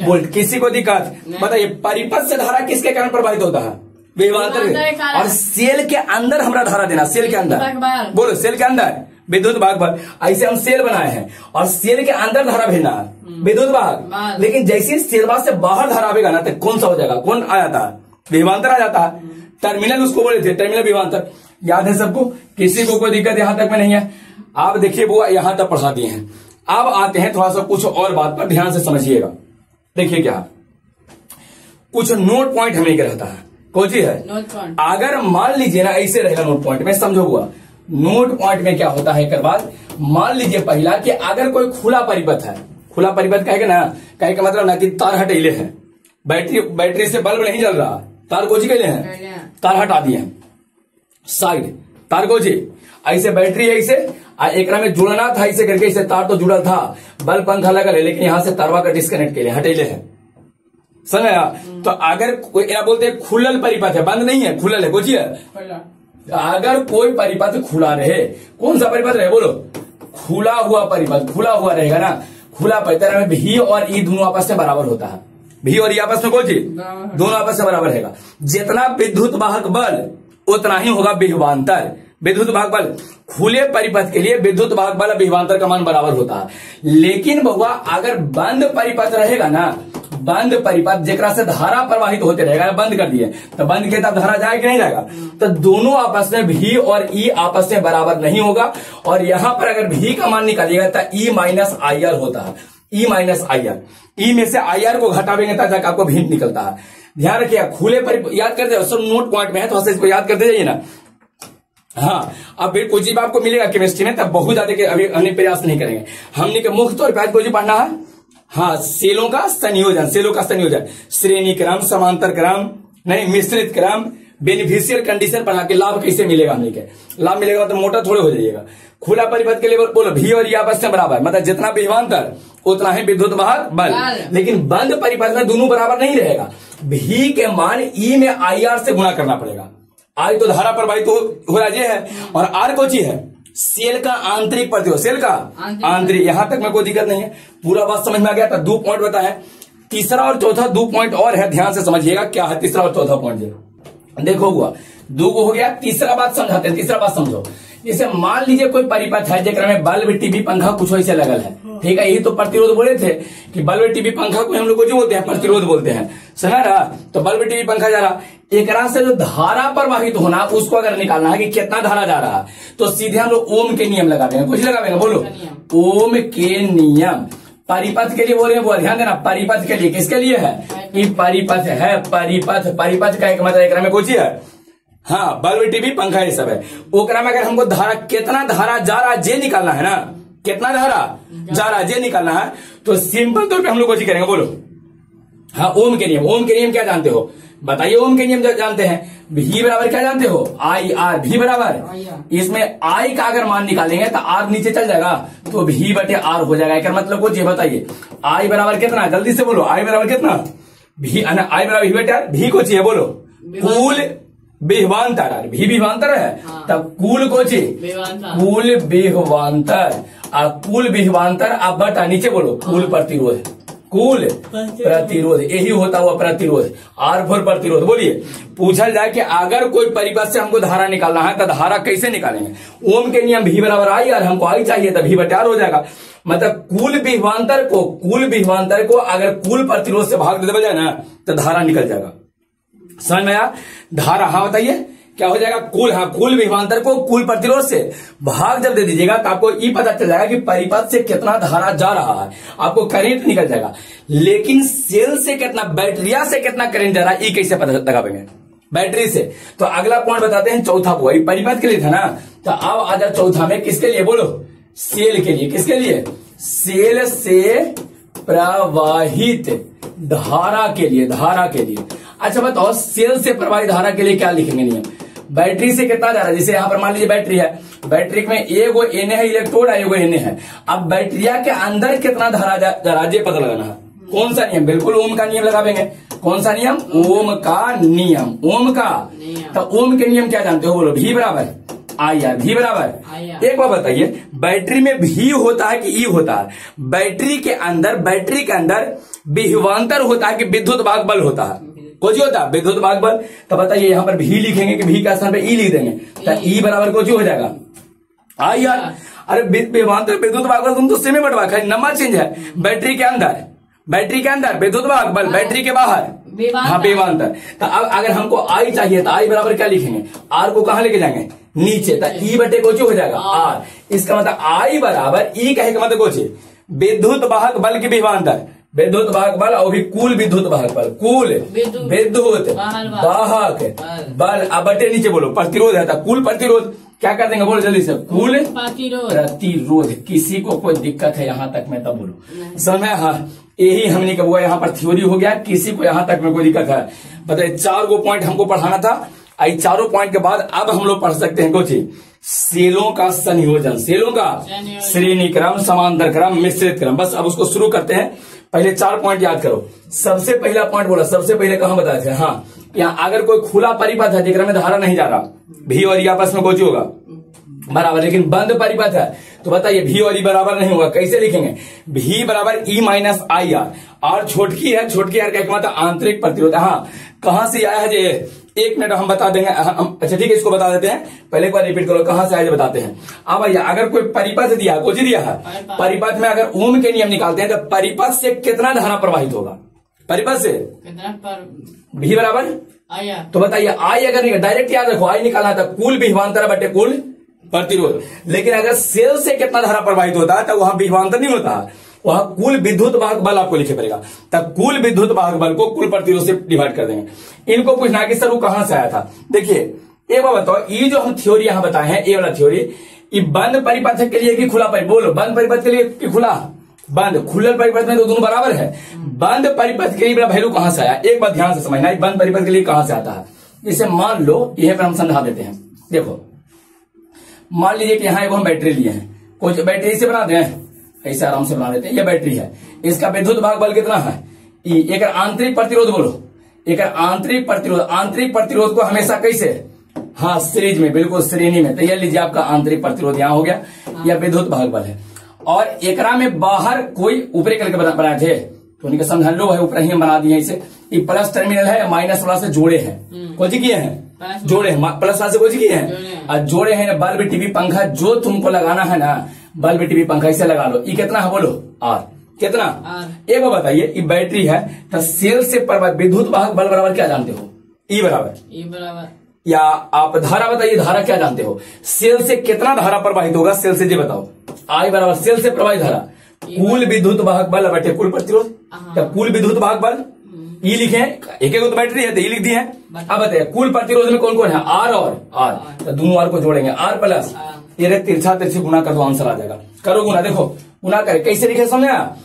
वोल्ट, किसी को दिक्कत। बताइए परिपथ से धारा किसके कारण प्रभावित होता है, विभवांतर, और सेल के अंदर हमारा धारा देना, सेल के अंदर, बोलो सेल के अंदर विद्युत वाहक बल। ऐसे हम सेल बनाए हैं और सेल के अंदर धारा भेजना है विद्युत वाहक, लेकिन जैसे सेलवा से बाहर धारा आवेगा ना, तो कौन सा हो जाएगा, कौन आ जाता है, विभवांतर आ जाता है, टर्मिनल उसको बोले थे, टर्मिनल विभवांतर। याद है सबको, किसी को कोई दिक्कत यहां तक में नहीं है। आप देखिए वो यहां तक पढ़ा दिए हैं। अब आते हैं थोड़ा सा कुछ और बात पर ध्यान से समझिएगा। देखिए क्या कुछ नोट पॉइंट हमें रहता है, कौन सी है नोट पॉइंट। अगर मान लीजिए ना ऐसे रहेगा नोट पॉइंट में, समझो हुआ नोट पॉइंट में क्या होता है। एक बाद मान लीजिए पहला कि अगर कोई खुला परिपथ है, खुला परिपथ कहेगा ना, कहे का मतलब ना कि तार हटेले हैं, बैटरी से बल्ब नहीं जल रहा, तार गोजी कैले हैं, तार हटा दिए हैं साइड, तार गोजी ऐसे बैटरी है, ऐसे एक में जुड़ना था ऐसे करके, इसे तार तो जुड़ा था, बल्ब पंखा लगा है, लेकिन यहां से तारवा का डिस्कनेक्ट के लिए हटेले है, समझ। तो अगर कोई बोलते हैं खुलल परिपथ है, बंद नहीं है, खुलल है, गोजी है, अगर कोई परिपथ खुला रहे, कौन सा परिपथ रहे बोलो, खुला हुआ परिपथ, खुला हुआ रहेगा ना, खुला परिपथ में भी और ई दोनों आपस में बराबर होता है, भी और ई आपस में कौन चीज, दोनों आपस में बराबर रहेगा। जितना विद्युत वाहक बल उतना ही होगा विभवांतर। विद्युत वाहक बल खुले परिपथ के लिए विद्युत वाहक बल विभवांतर का मान बराबर होता है। लेकिन बहुआ अगर बंद परिपथ रहेगा ना, बंद परिपथ जेकरा से धारा प्रवाहित होते रहेगा, बंद कर दिए तो बंद के तब धारा जाएगा कि नहीं जाएगा, तो दोनों आपस में भी और ई आपस में बराबर नहीं होगा। और यहां पर अगर भी का मान निकालिएगा तो ई माइनस आई आर होता है, ई माइनस आई आर, ई में से आई आर को घटावेंगे तब जाकर आपको भी निकलता है। ध्यान रखिए, खुले परिपथ याद कर दे, सब नोट पॉइंट में है तो इसको याद करते जाइए ना। हाँ, अब फिर कुछ चीज आपको मिलेगा केमिस्ट्री में, तब बहुत ज्यादा के अभी हमने प्रयास नहीं करेंगे। हमने के मुख्य तौर पर आज कुछ पढ़ना है, हाँ, सेलों का संयोजन, सेलों का संयोजन, श्रेणी क्रम, समांतर क्रम, नहीं मिश्रित क्रम, बेनिफिशियल कंडीशन पढ़ा के लाभ कैसे मिलेगा, हमने के लाभ मिलेगा तो मोटा थोड़े हो जाइएगा। खुला परिपथ के लिए बोलो भी और ई आपस में बराबर, मतलब जितना विभवांतर उतना ही विद्युत वाहक बल। लेकिन बंद परिपथ में दोनों बराबर नहीं रहेगा, भी के मान ई में आई आर से गुणा करना पड़ेगा। आई तो धारा प्रवाहित हो रहा है और आर को चीज है सेल का आंतरिक प्रतिरोध, सेल का आंतरिक। यहां तक में कोई दिक्कत नहीं है, पूरा बात समझ में आ गया था। 2 पॉइंट बताए, तीसरा और चौथा 2 पॉइंट और है, ध्यान से समझिएगा क्या है तीसरा और चौथा पॉइंट। देखो हुआ 2 को हो गया, तीसरा बात समझाते हैं, तीसरा बात समझो। जैसे मान लीजिए कोई परिपथ है जेकरा में बल्ब, टीवी, पंखा कुछ ऐसे लगल है, ठीक है, यही तो प्रतिरोध बोले थे कि बल्ब, टीवी, पंखा को हम लोग को जो बोलते हैं प्रतिरोध बोलते हैं, समझ रहा। तो बल्ब, टीवी, पंखा जा रहा, एकरा से जो धारा प्रवाहित होना उसको अगर निकालना है कि कितना धारा जा रहा है, तो सीधे हम लोग ओम के नियम लगाएंगे। कुछ लगाएंगे बोलो, ओम के नियम। परिपथ के लिए बोल रहे हैं, ध्यान देना, परिपथ के लिए, किसके लिए है कि परिपथ है, परिपथ, परिपथ का एक मतलब एकरा में कुछ है, हाँ, बल्ब, टीवी, पंखा ये सब है। ओकरा में अगर हमको धारा, कितना धारा जा रहा जे निकालना है ना, कितना धारा जा रहा जे निकालना है, तो सिंपल तौर पे हम लोग कुछ करेंगे बोलो, हाँ, ओम के नियम। ओम के नियम क्या जानते हो बताइए, ओम के नियम जानते हैं, भी बराबर क्या जानते हो, आई आर, भी बराबर, इसमें आई का अगर मान निकालेंगे तो आर नीचे चल जाएगा तो भी बटे आर हो जाएगा। क्या मतलब कुछ बताइए, आई बराबर कितना, जल्दी से बोलो, आई बराबर कितना, भी, आई बराबर भी बटे आर, भी को चाहिए बोलो, कुल विभवांतर, भी विभवांतर है, तब कुल को चाहिए कुल विभवांतर, और कुल विभवांतर आप बटा नीचे बोलो कुल प्रतिरोध, कुल प्रतिरोध, यही होता हुआ प्रतिरोध, आर फोर प्रतिरोध। बोलिए, पूछा जाए कि अगर कोई परिपथ से हमको धारा निकालना है तो धारा कैसे निकालेंगे, ओम के नियम भी बराबर आई आर, हमको आई चाहिए तो भी बटे आर हो जाएगा। मतलब कुल विभवांतर को अगर कुल प्रतिरोध से भाग दे दिया जाए ना तो धारा निकल जाएगा। समझ में आया, धारा, हाँ बताइए क्या हो जाएगा, कुल, हाँ, कुल विभवांतर को कुल प्रतिरोध से भाग जब दे दीजिएगा तो आपको ये पता चल जाएगा कि परिपथ से कितना धारा जा रहा है, आपको करंट निकल जाएगा। लेकिन सेल से कितना, बैटरिया से कितना करंट जा रहा है, ये कैसे पता लगा पाएंगे, बैटरी से। तो अगला पॉइंट बताते हैं चौथा को, परिपथ के लिए था ना, तो अब आ जाए चौथा में, किसके लिए बोलो, सेल के लिए। किसके लिए, सेल से प्रवाहित धारा के लिए, धारा के लिए। अच्छा बताओ, सेल से प्रवाहित धारा के लिए क्या लिखेंगे नियम, बैटरी से कितना जा रहा है, जैसे यहां पर मान लीजिए बैटरी है, बैटरी में एगो एने है इलेक्ट्रोड है, एगो एने है, अब बैटरिया के अंदर कितना धारा जा रहा है पता लगाना है। कौन सा नियम, बिल्कुल ओम का नियम लगावेंगे। कौन सा नियम, ओम का नियम, ओम का। तो ओम के नियम क्या जानते हो बोलो, भी बराबर आई आर, भी बराबर। एक बार बताइए, बैटरी में भी होता है कि ई होता है, बैटरी के अंदर विभवांतर होता है कि विद्युत वाहक बल होता है, कुछ होता है विद्युत वाहक बल। तो बताइए यहाँ पर भी लिखेंगे कि भी का स्थान पे ई लिख देंगे, तो ई बराबर कुछ हो जाएगा आई आर। अरे विभवांतर विद्युत वाहक बल तुम तो सेम बटवा, नंबर चेंज है, बैटरी के अंदर विद्युत वाहक बल, बैटरी के बाहर हाँ विभवांतर। तो अब अगर हमको आई चाहिए तो आई बराबर क्या लिखेंगे, आर को कहां लेके जाएंगे, नीचे, तो ई बटे कुछ हो जाएगा आर। इसका मतलब आई बराबर ई कहे का मतलब कुछ विद्युत वाहक बल की विभवांतर, विद्युत वाहक बल और भी कुल विद्युत वाहक बल, कुल विद्युत वाहक बल। अब बटे नीचे बोलो प्रतिरोध है, कुल प्रतिरोध क्या कर देंगे बोलो जल्दी से, कुल प्रतिरोध। किसी को कोई दिक्कत है यहाँ तक में तब बोलो, समय, हाँ यही हमने कहा यहाँ पर थ्योरी हो गया, किसी को यहाँ तक में कोई दिक्कत है बताइए। 4 गो पॉइंट हमको पढ़ाना था, आई 4 पॉइंट के बाद अब हम लोग पढ़ सकते हैं कुछ सेलों का संयोजन, सेलों का श्रेणी क्रम, समांतर क्रम, मिश्रित क्रम। बस अब उसको शुरू करते हैं। पहले 4 पॉइंट याद करो। सबसे पहला पॉइंट बोला, सबसे पहले कहां बताए थे, हाँ यहाँ अगर कोई खुला परिपथ है जिसमें धारा नहीं जा रहा, भी और ई आपस में कुछ होगा बराबर, लेकिन बंद परिपथ है तो बताइए भी और ई बराबर नहीं होगा। कैसे लिखेंगे? भी बराबर ई माइनस आई आर, और छोटकी है, छोटकी आर का मतलब आंतरिक प्रतिरोध। हाँ, कहां से आया है जे? एक मिनट हम बता देंगे। अच्छा ठीक है, इसको बता देते हैं, पहले एक बार रिपीट करो, कहां से आया बताते हैं। अब भैया अगर कोई परिपथ दिया, कुछ दिया है, परिपथ में अगर ओम के नियम निकालते हैं तो परिपथ से कितना धारा प्रवाहित होगा? परिपथ से भी बराबर आया, तो बताइए आई अगर नहीं, डायरेक्ट याद रखो, आई निकालना था कुल विभवांतर बटे कुल प्रतिरोध। लेकिन अगर सेल से कितना धारा प्रवाहित होता है तो वहां विभवांतर नहीं होता, वहां कुल विद्युत वाहक बल आपको लिखे पड़ेगा। तब कुल विद्युत वाहक बल को कुल प्रतिरोध से डिवाइड कर देंगे। इनको पूछना कि सर वो कहां से आया था। देखिए एक बार बताओ, ये जो हम थ्योरी यहां बताए हैं, ये वाला थ्योरी, ये बंद परिपथ के लिए कि खुला परिपथ? बोलो, बंद परिपथ के लिए कि खुला? बंद। खुले परिपथ में तो दोनों बराबर है। बंद परिपथ के लिए वैल्यू कहां से आया? एक बार ध्यान से समझना, बंद परिपथ के लिए कहां से आता है। इसे मान लो यहां पर हम समझा देते हैं। देखो मान लीजिए कि यहां एक हम बैटरी लिए हैं, कुछ बैटरी से बना दें, ऐसे आराम से बना देते हैं। ये बैटरी है, इसका विद्युत भाग बल कितना है? ई। एक आंतरिक प्रतिरोध बोलो, एक आंतरिक प्रतिरोध। आंतरिक प्रतिरोध को हमेशा कैसे? हाँ, सीरीज में, बिल्कुल श्रेणी में। तो ये लीजिए आपका आंतरिक प्रतिरोध यहां हो गया, यह विद्युत भाग बल है। और एकरा में बाहर कोई ऊपरी करके बनाए थे तो उनके समझ लो है, ऊपर ही बना दिए इसे। ये प्लस टर्मिनल है, माइनस वाला से जोड़े हैं, कुछ किए हैं, जोड़े हैं, प्लस वाला से कुछ किए हैं और जोड़े हैं। बल्ब टीवी पंखा जो तुमको लगाना है ना, बल्ब टीवी पंखा इसे लगा लो। ये कितना है बोलो? आर। कितना? एक बार बताइए, ये बैटरी है तो सेल से विद्युत वाहक बल बराबर क्या जानते हो? ई बराबर। या आप धारा बताइए, धारा क्या जानते हो? सेल से कितना धारा प्रवाहित होगा? सेल से जी बताओ। आई बराबर सेल से प्रवाहित धारा कुल विद्युत वाहक बल बटे कुल प्रतिरोध। तो कुल विद्युत वाहक बल ई लिखे, एक एक तो बैटरी है तो ई लिख दिए। अब बताइए कुल प्रतिरोध में कौन कौन है? आर और आर। तो दोनों आर को जोड़ेंगे, आर प्लस ये तिरछा तिरछी गुना कर दो, आंसर आ जाएगा। करो गुना, देखो गुना करे कैसे लिखे, समझा?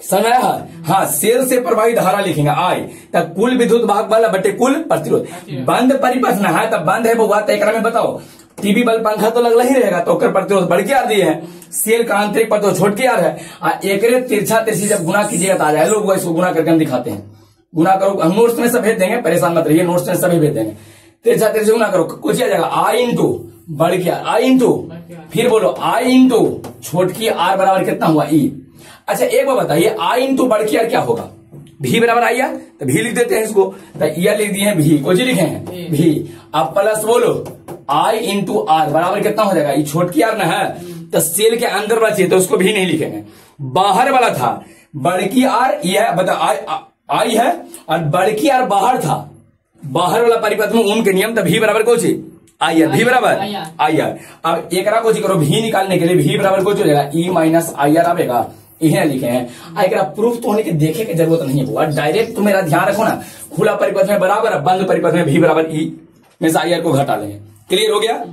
समझाया? हाँ, सेल से प्रवाहित धारा लिखेंगे आई, तब कुल विद्युत वाहक बल बटे कुल प्रतिरोध। बंद परिपथ न है तब बंद है वो बात एकरा में बताओ। टीवी बल्ब पंखा तो लगला ही रहेगा, तो प्रतिरोध बढ़ के आ दिए है। सेल का आंतरिक प्रतिरोध छोट के आ रहा है। एक तिरछा तिरछी जब गुना कीजिएगा तो आ जाए। लोग इसको गुना करके हम दिखाते हैं। गुना करो, हम नोट्स में सब भेज देंगे, परेशान मत रहिए, नोट्स में सभी भेज देंगे। तिरछा तिरछी गुना करो, कुछ आ जाएगा आई इंटू बढ़ के आई इंटू, फिर बोलो आई इंटू छोटकी आर बराबर कितना हुआ? ई। अच्छा एक बार बताइए, आई इंटू बढ़ के आर क्या होगा? भी बराबर आई आर, तो भी लिख देते हैं इसको, तो ये लिख दिए भी, कुछ लिखे हैं भी। अब प्लस बोलो आई इंटू आर बराबर कितना हो जाएगा? ये छोटकी आर ना है तो सेल के अंदर वाला चाहिए तो उसको भी नहीं लिखेंगे। बाहर वाला था बड़की आर, यह बता आई है, और बड़की आर बाहर था। बाहर वाला परिपथ में ओम के नियम, तो भी बराबर कुछ आई आर, भी बराबर आई आर। अब एक कुछ करो, भी निकालने के लिए भी बराबर कुछ हो जाएगा ई माइनस आई आर आएगा। इन्हें लिखे हैं। एक प्रूफ तो होने की देखे की जरूरत नहीं है, डायरेक्ट तुम मेरा ध्यान रखो ना, खुला परिपथ में बराबर, बंद परिपथ में भी बराबर ई में से आई आर को घटा लेंगे। क्लियर हो गया?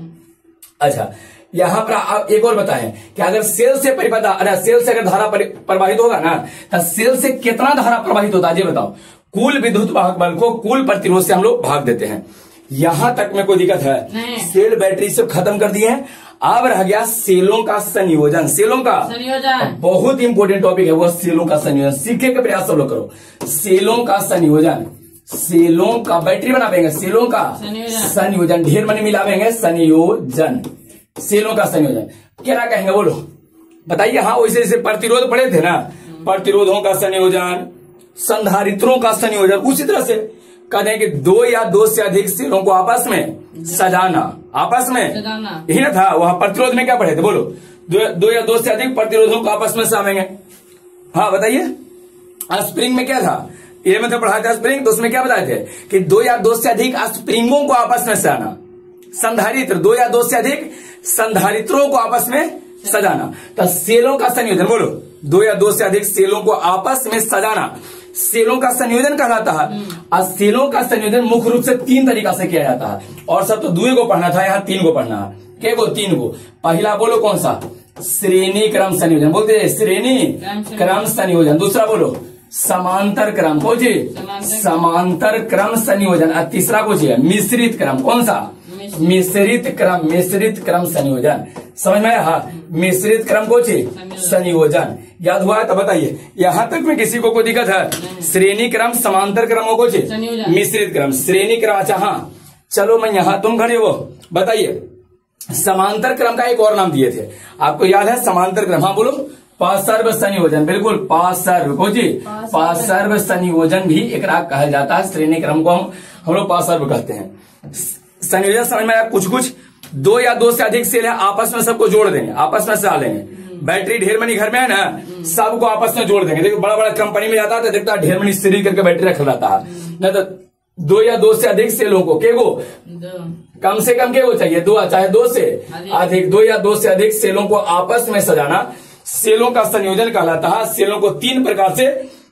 अच्छा यहां पर आप एक और बताएं कि अगर सेल से परिपथ, सेल से अगर धारा प्रवाहित होगा ना तो सेल से कितना धारा प्रवाहित होता है ये बताओ। कुल विद्युत वाहक बल को कुल प्रतिरोध से हम लोग भाग देते हैं। यहां तक में कोई दिक्कत है? सेल बैटरी से खत्म कर दिए हैं। अब रह गया सेलों का संयोजन। सेलों का संयोजन बहुत इंपॉर्टेंट टॉपिक है, वो सेलों का संयोजन सीखने का प्रयास सब लोग करो। सेलों का संयोजन, सेलों का बैटरी बनावेंगे, सेलों का संयोजन, ढेर मनी मिलावेंगे, संयोजन, सेलों का संयोजन क्या कहेंगे बोलो बताइए। हाँ वैसे जैसे प्रतिरोध पढ़े थे ना, प्रतिरोधों का संयोजन, संधारित्रों का संयोजन, उसी तरह से कहते हैं कि दो या दो से अधिक सेलों को आपस में सजाना, आपस में यही ना था। वहां प्रतिरोध में क्या पढ़े थे बोलो? दो या दो से अधिक प्रतिरोधों को आपस में सजाएंगे। हाँ बताइए। स्प्रिंग में क्या था? ये मतलब पढ़ा था स्प्रिंग, तो उसमें क्या बताए थे कि दो या दो से अधिक स्प्रिंगों को आपस में सजाना। संधारित्र, दो या दो से अधिक संधारित्रों को आपस में सजाना। तो सेलों का संयोजन बोलो, दो या दो से अधिक सेलों को आपस में सजाना सेलों का संयोजन कहलाता है। और सेलों का संयोजन मुख्य रूप से तीन तरीका से किया जाता है, और सब तो दुए को पढ़ना था, यहाँ तीन को पढ़ना है। क्या को? तीन को। पहला बोलो कौन सा? श्रेणी क्रम संयोजन बोलते हैं, श्रेणी क्रम संयोजन। दूसरा बोलो समांतर क्रम, कौन सी? समांतर क्रम संयोजन। और तीसरा कुछ है मिश्रित क्रम, कौन सा? मिश्रित क्रम, मिश्रित क्रम संयोजन। समझ में आया? हाँ, मिश्रित क्रम को संयोजन याद हुआ है? तो बताइए यहां तक में किसी को कोई दिक्कत है? श्रेणी क्रम समांतर क्रमों को मिश्रित क्रम श्रेणी क्रम। अच्छा हाँ, चलो मैं यहां तुम खड़े हो, बताइए समांतर क्रम का एक और नाम दिए थे, आपको याद है? समांतर क्रम, हाँ बोलो। पार्श्व संयोजन, बिल्कुल पार्श्व को पार्श्व संयोजन भी एक कहा जाता है। श्रेणी क्रम को हम लोग पार्श्व कहते हैं। संयोजन समझ में आया? कुछ कुछ दो या दो से अधिक सेल है, आपस में सबको जोड़ देंगे, आपस में से लेंगे। बैटरी ढेर मनी घर में है ना, सबको आपस में जोड़ देंगे। देखो बड़ा बड़ा कंपनी में जाता है तो देखता है ढेर मनी सीरीज करके बैटरी रखा रहता है, नहीं तो दो या दो से अधिक सेलों को कम से कम के वो चाहिए दो, चाहे दो से अधिक, दो या दो से अधिक सेलों को आपस में सजाना सेलों का संयोजन कहलाता है। सेलों को तीन प्रकार से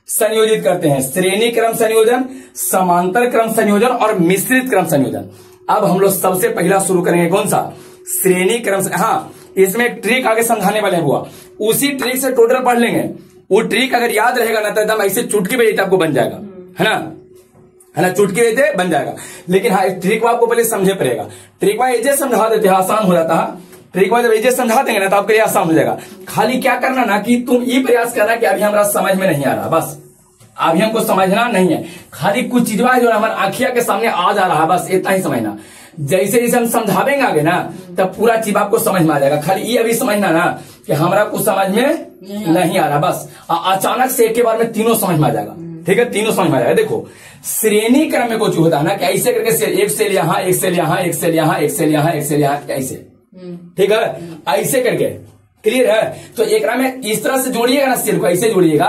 संयोजित करते हैं, श्रेणी क्रम संयोजन, समांतर क्रम संयोजन और मिश्रित क्रम संयोजन। अब हम लोग सबसे पहला शुरू करेंगे कौन सा? श्रेणी क्रम। हाँ, इसमें एक ट्रिक आगे समझाने वाले हुआ, उसी ट्रिक से टोटल पढ़ लेंगे। वो ट्रिक अगर याद रहेगा ना तो एकदम ऐसे चुटकी पे आपको बन जाएगा, है ना, चुटकी रहते बन जाएगा। लेकिन हाँ, ट्रिक आपको पहले समझे पड़ेगा। ट्रिक एजे समझा देते हैं, आसान हो जाता है। ट्रिक जब एजे समझा देंगे ना तो आपके लिए आसान हो जाएगा। खाली क्या करना ना कि तुम ये प्रयास करना कि अभी हमारा समझ में नहीं आ रहा, बस अभी हमको समझना नहीं है। खाली कुछ चीजवा जो हमारे आंखिया के सामने आ जा रहा है, बस इतना ही समझना। जैसे जैसे हम समझावेंगे आगे ना तब पूरा चीज आपको समझ में आ जाएगा। खाली ये अभी समझना ना कि हमारा कुछ समझ में नहीं आ रहा, बस अचानक से एक के बार में तीनों समझ में आ जाएगा। ठीक है, तीनों समझ में आ जाएगा। देखो श्रेणी क्रम में कुछ होता है ना कि ऐसे करके सेल, एक सेल यहाँ, एक सेल यहाँ, एक सेल यहाँ, एक सेल यहाँ, एक सेल यहाँ, ऐसे। ठीक है, ऐसे करके क्लियर है? तो एक में इस तरह से जोड़िएगा ना सेल को, ऐसे जोड़िएगा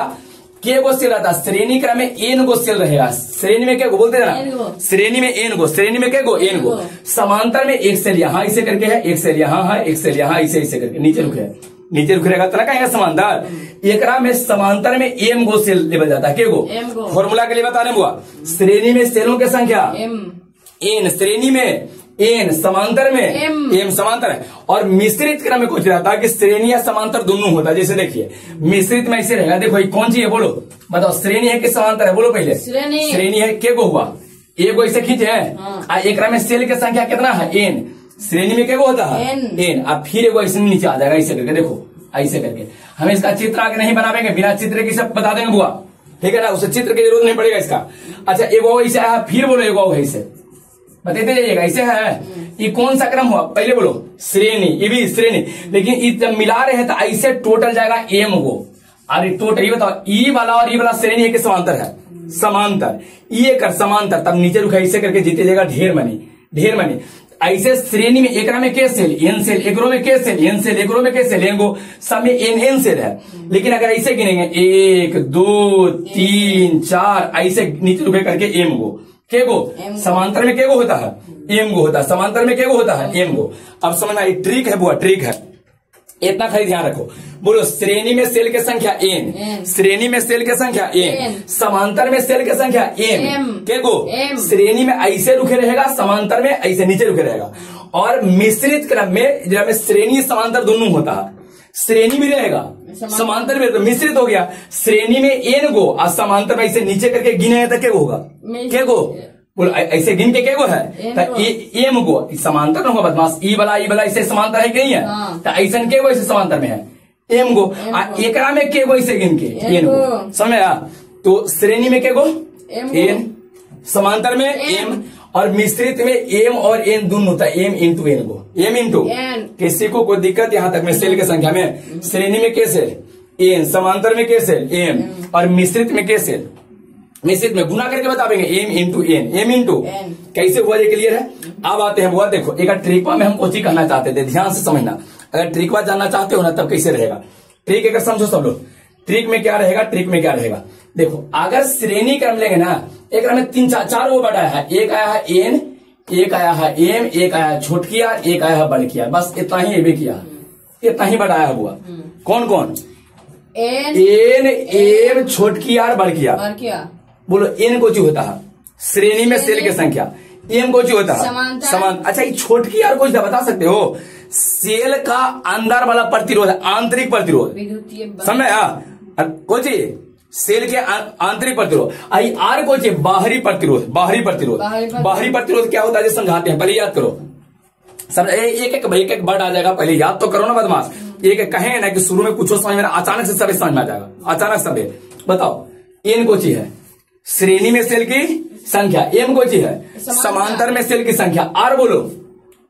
के गो सेल रहता है। श्रेणी क्रम में एन गो सेल रहेगा। श्रेणी में क्या गो बोलते हैं ना, श्रेणी में एन गो, श्रेणी में क्या गो एन गो। समांतर में एक सेल यहाँ ऐसे करके है, एक सेल यहाँ है, एक सेल यहाँ ऐसे ऐसे करके नीचे रुके, नीचे रुक रहेगा तो कहेगा समांतर। एकरा में समांतर में एम गो सेल लेवल जाता है, के गो फॉर्मूला के लिए बताने हुआ। श्रेणी में सेलों की संख्या एन, श्रेणी में एन, समांतर में एम समांतर है। और मिश्रित क्रम में कुछ रहता है कि श्रेणी या समांतर दोनों होता है। जैसे देखिए मिश्रित में ऐसे रहेगा, देखो कौन सी है बोलो, बताओ श्रेणी है कि समांतर है, बोलो पहले। श्रेणी है, के गो हुआ, ए गो ऐसे खींचे है। एक में सेल की संख्या कितना है? एन। श्रेणी में क्या होता है? एन। अब फिर एगो ऐसे नीचे आ जाएगा, ऐसे करके देखो, ऐसे करके। हम इसका चित्र आगे नहीं बनावेंगे, बिना चित्र की सब बता देंगे बुआ, ठीक है ना, उसे चित्र की जरूरत नहीं पड़ेगा इसका। अच्छा एगो ऐसे आया, फिर बोलो एगो ऐसे, बताते जाइएगा ऐसे है। ये कौन सा क्रम हुआ? पहले बोलो श्रेणी, ये भी श्रेणी, लेकिन जब मिला रहे हैं तो ऐसे टोटल जाएगा एम गो। अरे टोटल ये बताओ, ई वाला और ई वाला श्रेणी है कि समांतर है? समांतर। ये कर समांतर, तब नीचे रुका ऐसे करके जीते जाएगा ढेर मनी, ढेर मनी। ऐसे श्रेणी में एकरा में के सेल एन सेल, एकरो में के सेल एन सेल, एकरो में के सेल एन गो, सब में एन एन सेल है। लेकिन अगर ऐसे गिनेंगे 1 2 3 4 ऐसे नीचे रुके करके एम गो, के गो। समांतर में के गो होता है? एम गो होता है। समांतर में के गो होता है? एम गो। अब समझना ये ट्रिक है बुआ, ट्रिक है, इतना खाली ध्यान रखो। बोलो श्रेणी में सेल की संख्या एन, श्रेणी में सेल की संख्या एन, समांतर में सेल की संख्या एम, के गो। श्रेणी में ऐसे रुके रहेगा, समांतर में ऐसे नीचे रुके रहेगा। और मिश्रित क्रम में जिसमें श्रेणी समांतर दोनों होता है, श्रेणी भी रहेगा समांतर में, तो मिश्रित हो गया। श्रेणी में एन गो और समांतर में ऐसे नीचे करके गिने तो क्या होगा? क्या गो बोलो, ऐसे गिन के क्या गो है? तो एम गो समांतर होगा बदमाश। ई वाला ऐसे समांतर है कि नहीं है? तो ऐसा के गो ऐसे समांतर में है एम गो। एकरा में के गो ऐसे गिन के एन गो, समझ आया? तो श्रेणी में क्या गो एन, समांतर में एम, और मिश्रित में एम और एन दोनों होता है। एम इंटू एन गो, एम इंटू। किसी को कोई दिक्कत यहां तक में सेल की संख्या में? श्रेणी में के सेल एन, समांतर में के सेल एम, और मिश्रित में के सेल, मिश्रित में गुना करके बताएंगे M into N, M into. कैसे हुआ ये क्लियर है? अब आते हैं बुआ, देखो एक ट्रिकवा में हम कोची कहना चाहते थे, ध्यान से समझना। अगर ट्रिकवा जानना चाहते हो ना तब कैसे रहेगा ट्रिक, अगर समझो सब लोग। ट्रिक में क्या रहेगा? ट्रिक में क्या रहेगा? देखो अगर श्रेणी क्रम लेंगे ना, एक में 3 4 वो बढ़ाया है, एक आया है एन, एक आया है एम, एक आया है छोटकिया, एक आया है बड़किया, बस इतना ही ये भी किया, इतना ही बढ़ाया हुआ। कौन कौन? एन एम छोटकिया और बड़किया। बोलो एन को जो होता है श्रेणी में सेल की संख्या, एम को जो होता है समांतर। अच्छा ये छोटकी और कुछ बता सकते हो? सेल का अंदर वाला प्रतिरोध, आंतरिक प्रतिरोध, समझ कुछ सेल के आंतरिक प्रतिरोध। आई आर को बाहरी प्रतिरोध, बाहरी प्रतिरोध। बाहरी प्रतिरोध क्या होता है जो समझाते हैं, पहले याद करो। सब एक एक वर्ड आ जाएगा, पहले याद तो करो ना बदमाश। एक एक कहेंगे ना कि शुरू में कुछ समझ में, अचानक से सब समझ में आ जाएगा, अचानक सब। बताओ एन को चीज है श्रेणी में सेल की संख्या, एम को चीज है समांतर में सेल की संख्या, आर बोलो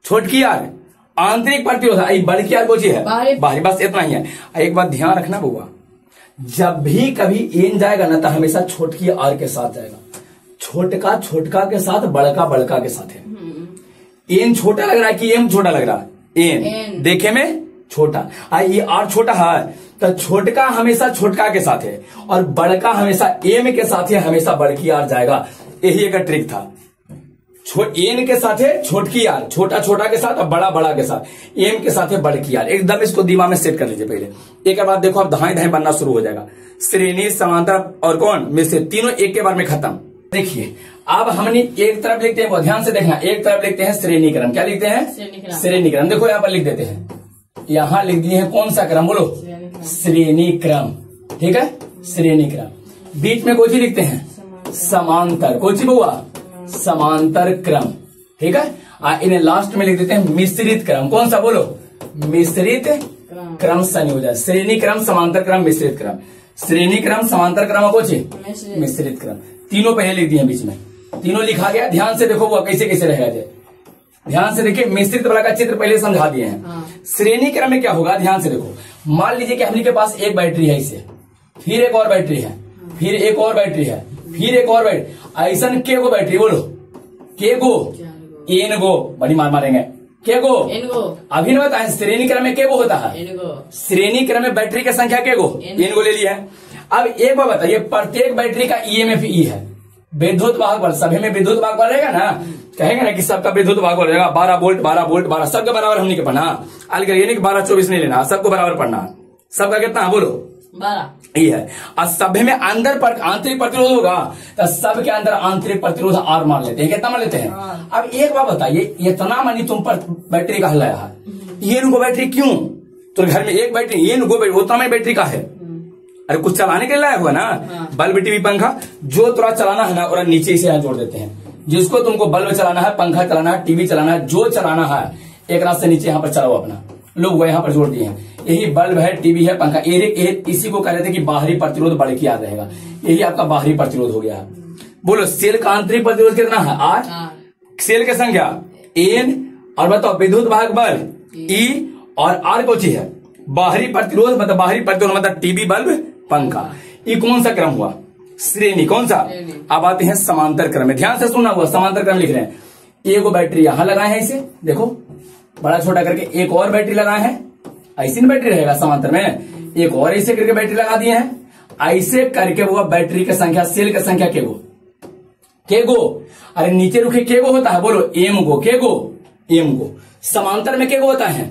छोटकी आर आंतरिक प्रतिरोध, बड़की आर को चीज है बाहरी। बस इतना ही है। एक बात ध्यान रखना बुआ, जब भी कभी एन जाएगा ना तो हमेशा छोटकी आर के साथ जाएगा, छोटका छोटका के साथ, बड़का बड़का के साथ है। एन छोटा लग रहा है कि एम छोटा लग रहा है? एन देखे में छोटा, ये आर छोटा है तो छोटका हमेशा छोटका के साथ है और बड़का हमेशा एम के साथ है, हमेशा बड़की आर जाएगा। यही एक ट्रिक था, एन के साथ है छोटकी आर, छोटा छोटा के साथ और बड़ा बड़ा के साथ, एम के साथ है बड़की आर। एकदम इसको दिमाग में सेट कर लीजिए पहले। एक बार देखो अब धाए धाए बनना शुरू हो जाएगा। श्रेणी, समांतर और कौन में से तीनों एक के बार में खत्म। देखिए अब हमने एक तरफ लिखते हैं, ध्यान से देखना, एक तरफ लिखते हैं श्रेणी क्रम। क्या लिखते हैं? श्रेणी क्रम। देखो यहाँ पर लिख देते हैं, यहाँ लिख दिए हैं कौन सा क्रम बोलो? श्रेणी क्रम। ठीक है, श्रेणी क्रम। बीच में कोई चीज लिखते हैं समांतर, कोई चीज बुआ? समांतर क्रम। ठीक है, इन्हें लास्ट में लिख देते हैं मिश्रित क्रम। कौन सा बोलो? मिश्रित क्रम संयोजन। श्रेणी क्रम, समांतर क्रम, मिश्रित क्रम। श्रेणी क्रम, समांतर क्रम और कुछ मिश्रित क्रम, तीनों पहले लिख दिए बीच में, तीनों लिखा गया। ध्यान से देखो वो कैसे कैसे रहेगा, ध्यान से देखिए। मिश्रित वाला का चित्र पहले समझा दिए हैं। श्रेणी क्रम में क्या होगा, ध्यान से देखो। मान लीजिए कि हमने के पास एक बैटरी है, इसे फिर एक और बैटरी है, फिर एक और बैटरी है, फिर एक और बैटरी, ऐसा के गो बैटरी बोलो? के गो? एन गो। बड़ी मार मारेंगे। के गो? एन गो। अभी नहीं बताए श्रेणी क्रम में के गो होता है? एन गो। श्रेणी क्रम में बैटरी की संख्या के गो? एन गो ले लिया है। अब एक बार बताइए, प्रत्येक बैटरी का ईएमएफ ई है, विद्युत वाहक बल। सभी में विद्युत वाहक बल रहेगा ना, कहेंगे ना कि सबका विद्युत वाहक बल रहेगा 12 वोल्ट 12 वोल्ट 12, सबका बराबर हमने के पढ़ना। अलग ये नहीं कि 12-24 नहीं लेना, सबको बराबर पढ़ना। सबका कितना बोलो? 12 ये है। और सभी में अंदर पर आंतरिक प्रतिरोध होगा तो सब के अंदर आंतरिक प्रतिरोध आर मान लेते हैं। कितना मान लेते हैं? अब एक बात बताइए, इतना मनी तुम पर बैटरी का हलाया है, ये नुको बैटरी क्यों? तो घर में एक बैटरी, ये नुको बैटरी, उतना में बैटरी का है। अरे कुछ चलाने के लिए लाया हुआ ना, बल्ब टीवी पंखा जो तुरा चलाना है ना, और नीचे से यहाँ जोड़ देते हैं। जिसको तुमको बल्ब चलाना है, पंखा चलाना है, टीवी चलाना है, जो चलाना है एक रात से नीचे यहाँ पर चलाओ अपना, लोग वो यहाँ पर जोड़ दिए हैं। यही बल्ब है, टीवी है, पंखा, इसी को कह रहे थे कि बाहरी प्रतिरोध बढ़ के आ रहेगा। यही आपका बाहरी प्रतिरोध हो गया है। बोलो सेल का आंतरिक प्रतिरोध कितना है? 8। सेल की संख्या एन, और बताओ विद्युत वाहक बल ई, और आर को चीज है बाहरी प्रतिरोध, मतलब बाहरी प्रतिरोध मतलब टीवी, बल्ब, पंखा। ये कौन सा क्रम हुआ? श्रेणी। कौन सा? अब आते हैं समांतर क्रम में। ध्यान से सुनना हुआ, समांतर क्रम लिख रहे हैं। एक बैटरी यहां लगाए हैं, इसे देखो बड़ा छोटा करके, एक और बैटरी लगाए हैं, ऐसी बैटरी रहेगा समांतर में, एक और ऐसे करके बैटरी लगा दिए हैं। ऐसे करके वो बैटरी की संख्या, सेल की संख्या के गो? अरे नीचे रुके के गो होता है, बोलो एम गो। के गो? एम गो। समांतर में के गो होता है?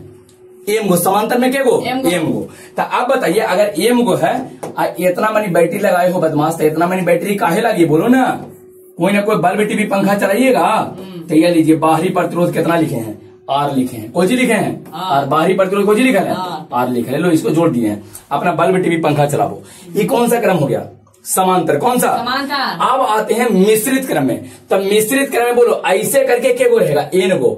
एम गो। समांतर में के गो? एम गो। तो अब बताइए, अगर एम गो है, इतना मनी बैटरी लगाए हो बदमाश, तो इतना मनी बैटरी काहे लगी बोलो ना? कोई ना कोई बल्ब टीवी पंखा चलाइएगा। तो ये लीजिए, बाहरी प्रतिरोध कितना लिखे हैं? आर लिखे हैं। कोई लिखे हैं? आर। बाहरी प्रतिरोध कोई लिखा है? आर लिखा है। लो इसको जोड़ दिए हैं, अपना बल्ब टीवी पंखा चलाओ। ये कौन सा क्रम हो गया? समांतर। कौन सा? समांतर। अब आते हैं मिश्रित क्रम में। तो मिश्रित क्रम में बोलो ऐसे करके के गो रहेगा? एन गो।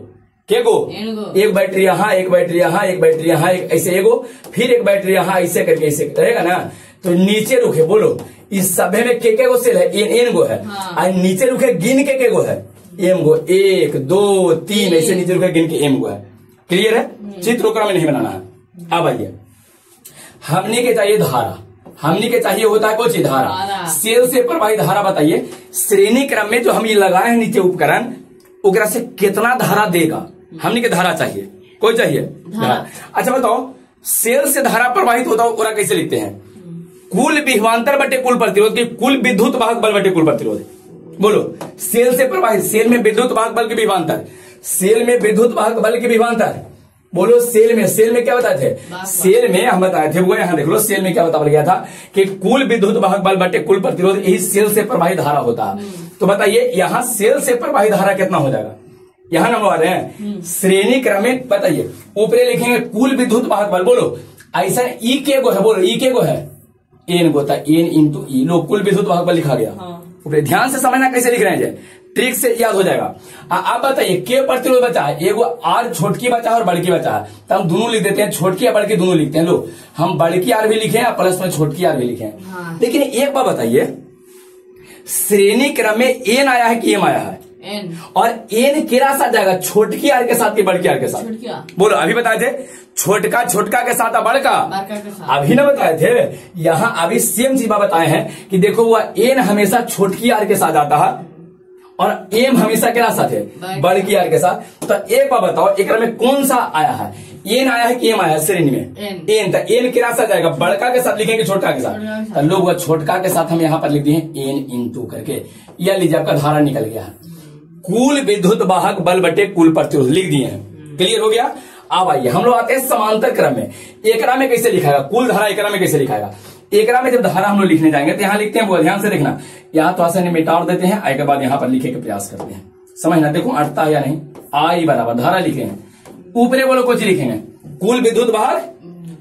के गो? एक बैटरी यहाँ, एक बैटरी यहाँ, एक बैटरी यहाँ, एक ऐसे एगो, फिर एक बैटरी यहाँ, ऐसे करके ऐसे रहेगा ना। तो नीचे रुके बोलो, इस सभे में के गो सेल है? एन गो है। और नीचे रुके गिन के गो है? एम गो। 1 2 3 ऐसे नीचे रुके गिन के एम गो है। क्लियर है? चित्र क्रम में नहीं बनाना है। अब आइए, हमने के चाहिए धारा, हमने के चाहिए होता है कुछ धारा, सेल से प्रवाहित धारा। बताइए श्रेणी क्रम में जो हम ये लगाए हैं नीचे उपकरण, उकरा से कितना धारा देगा? हमने के धारा चाहिए, कोई चाहिए धारा। अच्छा बताओ, सेल से धारा प्रवाहित होता है कैसे लिखते हैं? कुल विभवांतर बटे कुल प्रतिरोध की कुल विद्युत वाहक बल बटे कुल प्रतिरोध। बोलो सेल से प्रवाहित, सेल में विद्युत वाहक बल के विभवांतर, सेल में विद्युत वाहक बल के विभवांतर। बोलो सेल में क्या बताए थे? सेल में हम बताए थे, वो यहाँ देख लो, सेल में क्या बता गया था कि कुल विद्युत वाहक बल बटे कुल प्रतिरोध, यही सेल से प्रवाहित धारा होता है। तो बताइए यहाँ सेल से प्रवाहित धारा कितना हो जाएगा? यहाँ नंबर आ रहे हैं श्रेणी क्रम में। बताइए ऊपरे लिखेंगे कुल विद्युत वाहक बल। बोलो ऐसा ई के गो है? बोलो ई के गो है? एन गो था, एन इंटू ई। लो कुल विद्युत वाहक बल लिखा गया। ऊपरी। ध्यान से समझना कैसे लिख रहे हैं, ट्रिक से याद हो जाएगा। आप बताइए के प्रतिरोध बचा है, एगो आर छोटकी बचा है और बड़की बचा है, तो हम दोनों लिख देते हैं, छोटकी या बड़की दोनों लिखते हैं। लो हम बड़की आर भी लिखे हैं प्लस में छोटकी आर भी लिखे हैं। हाँ। लेकिन एक बात बताइए, श्रेणी क्रम में एन आया है कि एम आया है? एन। और एन किरा साथ जाएगा, छोटकी आर के साथ कि बड़की आर के साथ? बोलो, अभी बताए थे छोटका छोटका के साथ बड़का अभी ना बताए थे। यहाँ अभी सेम चीज बताए हैं कि देखो वह एन हमेशा छोटकी आर के साथ आता है और एम हमेशा क्या साथ है, बड़की आर के साथ। तो एक बार बताओ एक में कौन सा आया है, एन आया है कि एम आया है? श्रेणी में एन, तो एन किरा साथ जाएगा, बड़का के साथ लिखेंगे छोटका के साथ, तो लोग छोटका के साथ हम यहाँ पर लिख दिए एन इंटू करके। यह लीजिए आपका धारा निकल गया, कुल विद्युत वाहक बल बटे कुल प्रतिरोध लिख दिए हैं। क्लियर हो गया। अब आइए हम लोग आते हैं समांतर क्रम में। एकरा में कैसे लिखाएगा कुल धारा, एकरा में कैसे लिखाएगा? एकरा में जब धारा हम लोग लिखने जाएंगे तो यहाँ लिखते हैं, वो ध्यान से देखना, यहाँ थोड़ा सा मिटार देते हैं, आई के बाद यहाँ पर लिखे के प्रयास करते हैं। समझना, देखो अटता है या नहीं। आई बराबर धारा लिखे हैं, ऊपरे बोलो कुछ लिखेंगे कुल विद्युत वाहक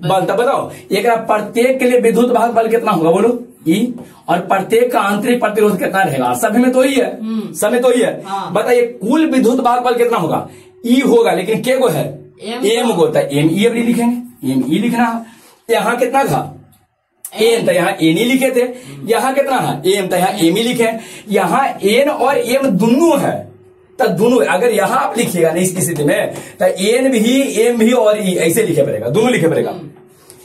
बल। तब बताओ एक प्रत्येक के लिए विद्युत वाहक बल कितना होगा, बोलो ई, और प्रत्येक का आंतरिक प्रतिरोध कितना रहेगा? सभी में तो ही है, सब में तो ही है। बताइए कुल विद्युत वाहक बल कितना होगा? ई होगा, लेकिन के गो है? एम गो, एम ई अभी लिखेंगे, एम ई लिखना। यहाँ कितना था? एन, तो यहाँ एन ही लिखे थे। यहाँ कितना है? एम, तो यहाँ एम ही लिखे। यहाँ एन और एम दोनों है, तो दोनों अगर यहाँ आप लिखिएगा नहीं इस स्थिति में, तो एन भी एम भी और ई ऐसे लिखे पड़ेगा, दोनों लिखे पड़ेगा।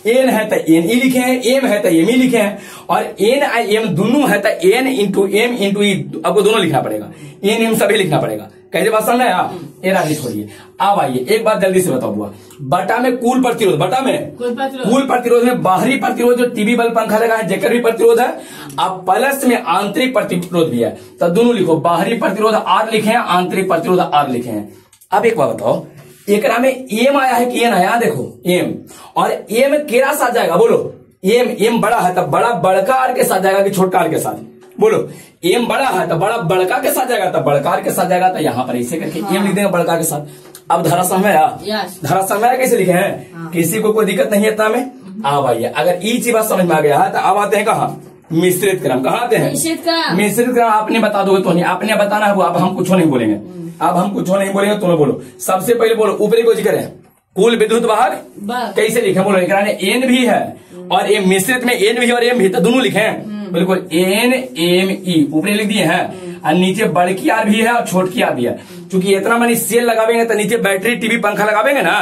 एन है तो एन ई लिखे हैं, एम है तो एम ई लिखे हैं, और एन आई एम दोनों है तो एन इंटू एम इंटू ई आपको दोनों लिखना पड़ेगा, एन एम सभी लिखना पड़ेगा। कैसे बात समझ आया? एन आगे छोड़िए। अब आइए एक बात जल्दी से बताओ बुआ, बटा में कुल प्रतिरोध, बटा में कुल प्रतिरोध में बाहरी प्रतिरोध जो टीवी बल्ब पंखा लगा है जेकर भी प्रतिरोध है, अब प्लस में आंतरिक प्रतिरोध भी है, तो दोनों लिखो, बाहरी प्रतिरोध आर लिखे हैं, आंतरिक प्रतिरोध आर लिखे हैं। अब एक बात बताओ एकरा में एम आया है कि एन आया? देखो एम, और एम केरा साथ जाएगा, बोलो एम, एम बड़ा है तब बड़ा बड़का आर के साथ जाएगा कि छोटका आर के साथ? बोलो एम बड़ा है तो बड़ा बड़का के साथ जाएगा, तब बड़का आर के साथ जाएगा, तो यहाँ पर ऐसे करके एम लिख देंगे बड़का के साथ। अब धारा समय धारा समय कैसे लिखे हैं? किसी को कोई दिक्कत नहीं है इतना में। अब आइए अगर ई चीज बात समझ में आ गया है तो अब आते हैं कहाँ? मिश्रित क्रम। कहाँ आते हैं? मिश्रित क्रम। आपने बता दोगे तो नहीं, आपने बताना है वो, अब हम कुछ नहीं बोलेंगे, अब हम कुछ नहीं बोलेंगे, तुम्हें बोलो। सबसे पहले बोलो ऊपरी को जिक्र है कुल विद्युत वाहक कैसे लिखे? बोलो एक एन भी है और ये मिश्रित में एन भी और एम भी, तो दोनों लिखे हैं बिल्कुल, एन एम ई ऊपरी लिख दिए हैं, और नीचे बड़की आर भी है और छोटकी आर भी है। चूंकि इतना मनी सेल लगावेंगे तो नीचे बैटरी टीवी पंखा लगावेंगे ना,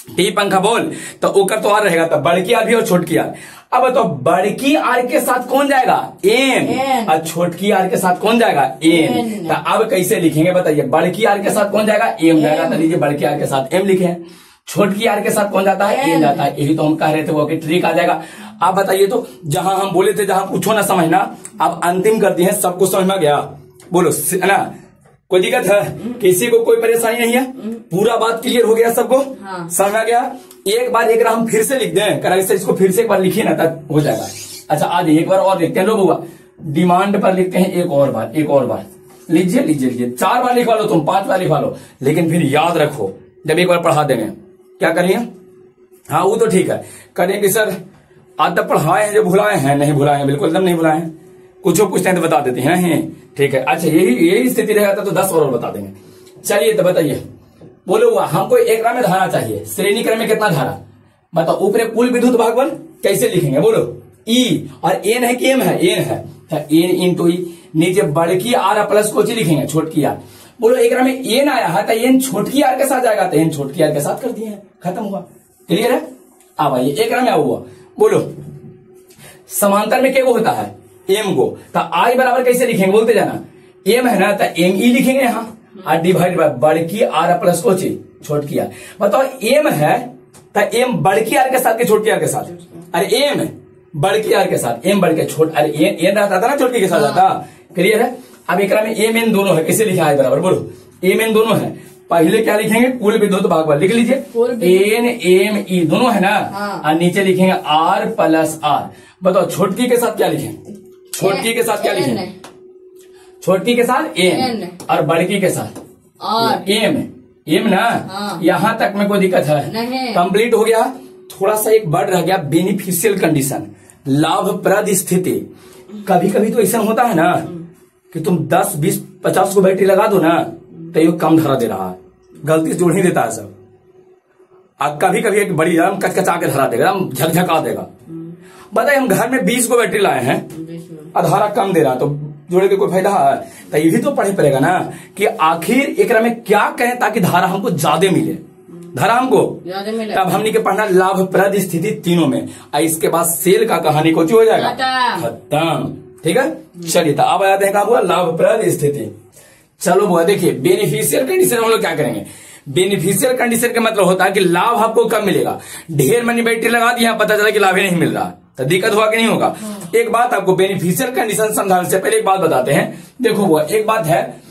टीवी पंखा बोल, तो ऊपर तो आर रहेगा, तो बड़की आर भी और छोटकी आर। अब तो बड़की आर के साथ कौन जाएगा? एम, और छोटकी आर के साथ कौन जाएगा? एन। तो अब कैसे लिखेंगे बताइए? बड़की आर के साथ कौन जाएगा? एम जाएगा, तो लीजिए बड़की आर के साथ एम लिखे हैं। छोटकी आर के साथ कौन जाता है? एन जाता है। यही तो हम कह रहे थे वो कि ट्रिक आ जाएगा। आप बताइए तो, जहां हम बोले थे जहां पूछो ना समझना, अब अंतिम कर दिए हैं, सबको समझ में गया? बोलो है ना, कोई दिक्कत है? किसी को कोई परेशानी नहीं है? पूरा बात क्लियर हो गया सबको? समझ में आ गया? एक बार एक हम फिर से लिख दें, कराई से इसको फिर से एक बार लिखिए ना, तब हो जाएगा। अच्छा आज एक बार और लिखते हैं, लोग होगा डिमांड पर लिखते हैं, एक और बार, एक और बार लीजिए लीजिए लीजिए। 4 बार लिखवा लो, तुम 5 बार लिखवा लो, लेकिन फिर याद रखो जब एक बार पढ़ा देंगे क्या करिए? हाँ वो तो ठीक है करेंगे सर, आज तक पढ़ाए हैं जो भुलाए हैं? नहीं भुलाए हैं, बिल्कुल एकदम नहीं भुलाए हैं। कुछ पूछते हैं तो बता देते हैं, ठीक है। अच्छा यही स्थिति रहेगा तो 10 और बता देंगे। चलिए तो बताइए, बोलो हुआ हमको एक में धारा चाहिए, श्रेणी क्रम में कितना धारा बताओ? ऊपरे कुल विद्युत वाहक बल कैसे लिखेंगे? बोलो ई, और एन है कि एम है? एन है, एन इंटू ई। नीचे बड़की आर प्लस को लिखेंगे छोटकी आर। बोलो एक में एन आया है तो एन छोटकी आर के साथ जाएगा, तो एन छोटकी आर के साथ कर दिए हैं, खत्म हुआ। क्लियर है? अब आइए एक में हुआ, बोलो समांतर में क्या होता है? एम गो, तो आई बराबर कैसे लिखेंगे? बोलते जाना, एम है ना तो एम ई लिखेंगे यहाँ, और डिवाइड बाय बड़की आर प्लस को छोटकी आर। बताओ एम है तो एम बड़की आर के साथ के छोटकी आर के साथ? अरे एम बड़की आर के साथ, एम बढ़ के छोट, अरे एन रहता था ना छोटकी के साथ आता। क्लियर है? अब एक में एम एन दोनों है, कैसे लिखा है बराबर? बोलो एम एन दोनों है, पहले क्या लिखेंगे? कुल विद्युत भाग बल लिख लीजिए, एन एम ई दोनों है ना, और नीचे लिखेंगे आर प्लस आर। बताओ छोटकी के साथ क्या लिखें? छोटकी के साथ क्या लिखें? छोटकी के साथ एन, और बड़की के साथ एम, एम ना। यहाँ तक में कोई दिक्कत है? कंप्लीट हो गया। थोड़ा सा एक वर्ड रह गया, बेनिफिशियल कंडीशन, लाभप्रद स्थिति। कभी कभी तो ऐसा होता है ना, कि तुम 10, 20, 50 को बैटरी लगा दो ना तो ये कम धारा दे रहा है, गलती से जोड़ ही देता है सब। कभी कभी एक बड़ी एकदम कचकचा के धरा देगा, एकदम झकझका देगा। बताइए हम घर में 20 को बैटरी लाए हैं और धारा कम दे रहा, तो जोड़े के कोई फायदा है? तो ये भी तो पढ़े पड़ेगा ना कि आखिर एक में क्या करें ताकि धारा हमको ज्यादा मिले, धारा हमको ज्यादा मिले। तब हमने के पढ़ना लाभप्रद स्थिति तीनों में, और इसके बाद सेल का कहानी कुछ हो जाएगा खत्म। ठीक है, चलिए तो अब आ जाते हैं कहा हुआ लाभप्रद स्थिति। चलो बुआ देखिए बेनिफिशियल कंडीशन हम लोग क्या करेंगे। बेनिफिशियल कंडीशन का मतलब होता है कि लाभ आपको कब मिलेगा। ढेर मनी बैटरी लगा दिया, पता चला कि लाभ ही नहीं मिल रहा, तो दिक्कत हुआ कि नहीं होगा। एक बात आपको बेनिफिशियल कंडीशन समझाने से पहले एक बात बताते हैं। देखो वो एक बाट है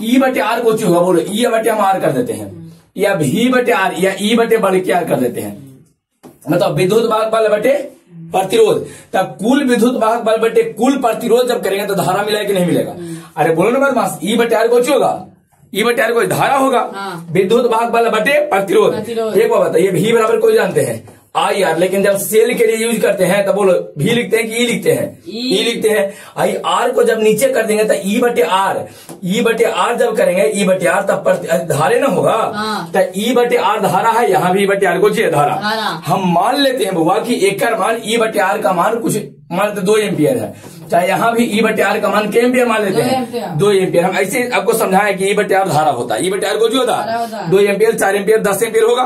E/R को होगा, बोलो E/R कर देते हैं, या V/R या E/R कर देते हैं। मतलब विद्युत वाहक बल बटे प्रतिरोध, तब कुल विद्युत वाहक बल बटे कुल प्रतिरोध जब करेंगे तो धारा मिलेगा कि नहीं मिलेगा? अरे बोलो ना बदमाश, E/R को होगा, E/R को धारा होगा, विद्युत वाहक बल बटे प्रतिरोध। एक बात बताइए V बराबर कोई जानते हैं IR, लेकिन जब सेल के लिए यूज करते हैं तब बोलो V लिखते हैं कि E लिखते हैं? E लिखते हैं। IR को जब नीचे कर देंगे तो E/R जब करेंगे E/R तब धारे ना होगा, तो E/R धारा है, यहाँ भी E/R को चाहिए धारा। हम मान लेते हैं बुआ की एक मान E/R का मान कुछ मान 2 एम्पियर है, चाहे यहाँ भी E/R का मान के एम्पियर मान लेते हैं 2 एम्पियर। हम ऐसे आपको समझाया कि E/R धारा होता है, E/R को जो होता 2 एम्पियर, 4 एम्पियर, 10 एम्पियर होगा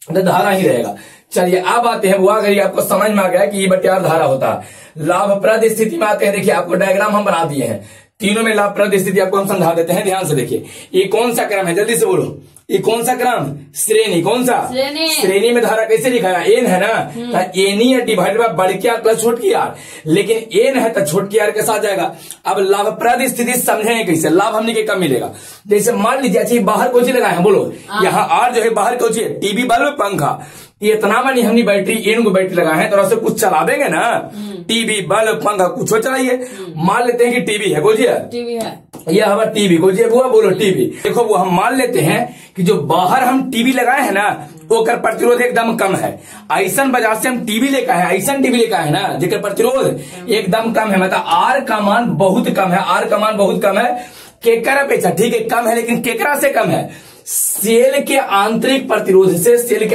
तो धारा ही रहेगा। चलिए अब आते हैं बुआ, अगर आपको समझ में आ गया कि E/R धारा होता है। लाभप्रद स्थिति में आते हैं। देखिए आपको डायग्राम हम बना दिए हैं, तीनों में लाभप्रद स्थिति आपको हम समझा देते हैं, ध्यान से देखिए। ये कौन सा क्रम है, जल्दी से बोलो, ये कौन सा क्रम? श्रेणी। कौन सा? श्रेणी में धारा कैसे लिखा है? एन है ना, तो एन डिवाइडेड बाय बड़ी आर प्लस छोटकी आर, लेकिन एन है तो छोटकी आर के साथ जाएगा। अब लाभप्रद स्थिति समझेंगे कैसे, लाभ हमने के कब मिलेगा। जैसे मान लीजिए अच्छी बाहर कोची लगाए हैं, बोलो यहाँ आर जो है बाहर कोची है, टीवी बल्ब पंखा, ये इतना मनी हमने बैटरी एन को बैटरी लगाए हैं, तो कुछ चला देंगे ना, टीवी बल्ब पंखा कुछ हो चलाइए। मान लेते हैं कि टीवी है, बोलिए टीवी है, यह हमारा टीवी को बुआ बोलो टीवी। देखो वो हम मान लेते हैं कि जो बाहर हम टीवी लगाए हैं ना वो कर प्रतिरोध एकदम कम है। ऐसा बाजार से हम टीवी लेकर है, ऐसा टीवी लेकर है ना जिसका प्रतिरोध एकदम कम है, मतलब आर का मान बहुत कम है, आर का मान बहुत कम है केकरा अपेक्षा। ठीक है कम है, लेकिन केकरा से कम है, सेल के आंतरिक प्रतिरोध से। सेल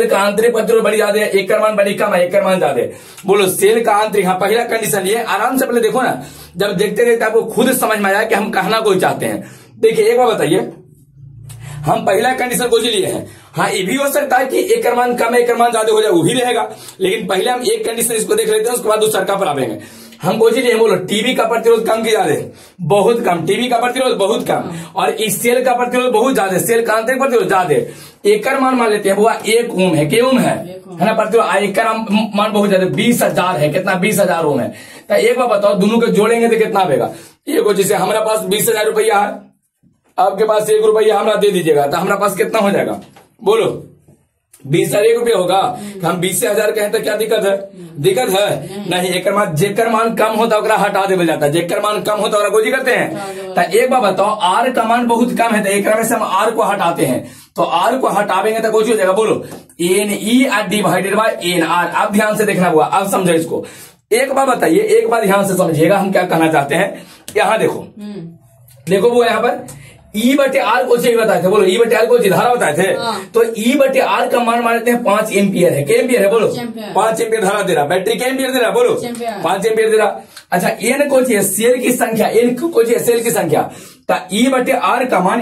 का आंतरिक प्रतिरोध बड़ी ज्यादा है, एक का मान बड़ी कम है, एक का मान ज्यादा है। बोलो सेल का आंतरिक, हाँ पहला कंडीशन ये आराम से पहले देखो ना, जब देखते देखते आपको खुद समझ में आया कि हम कहना कोई चाहते हैं। देखिए एक बार बताइए, हम पहला कंडीशन को लिए हैं, हाँ ये भी हो सकता है कि एक का मान कम है एक का मान ज्यादा हो जाए, वो भी रहेगा, लेकिन पहले हम एक कंडीशन इसको देख लेते हैं, उसके बाद दूसरा पर आवेंगे। हम बोलिए बोलो टीवी का प्रतिरोध कम की ज्यादा, बहुत कम, टीवी का प्रतिरोध बहुत कम, और इस सेल का प्रतिरोध बहुत ज्यादा, सेल का आंतरिक प्रतिरोध ज्यादा। एक मान लेते हैं वो 1 ओम है, के ओम है ना प्रतिरोध, एक मान बहुत ज्यादा 20,000 है, कितना 20,000 ओम है। तो एक बार बताओ दोनों को जोड़ेंगे तो कितना आएगा। एक जैसे हमारे पास 20,000 रुपया है, आपके पास 1 रुपया हमारा दे दीजिएगा, तो हमारे पास कितना हो जाएगा, बोलो 20,000 रुपया होगा। हम 20,000 कहें तो क्या दिक्कत है? दिक्कत है नहीं। जेकर मान कम होता है हटा दे जाता है, जेकर मान कम होता है गोजी करते हैं। तो एक बार बताओ आर का मान बहुत कम है, तो एक में से हम आर को हटाते हैं, तो आर को हटावेंगे तो गोजी हो जाएगा, बोलो N E R divided by N R. अब ध्यान से देखना हुआ, अब समझो इसको। एक बार बताइए, एक बार ध्यान से समझिएगा हम क्या कहना चाहते हैं। यहाँ देखो देखो वो यहाँ पर E/R को चाहिए बताए थे, बोलो E/R को धारा बताए थे, तो E/R का मान मानते हैं 5 एम्पियर है। क्या एम्पियर है, बोलो 5 एम्पियर धारा दे रहा, बैटरी क्या एम्पियर दे रहा, बोलो 5 एम्पियर दे रहा। अच्छा एन को चाहिए सेल की संख्या, एन को चाहिए सेल की संख्या, तो E/R का मान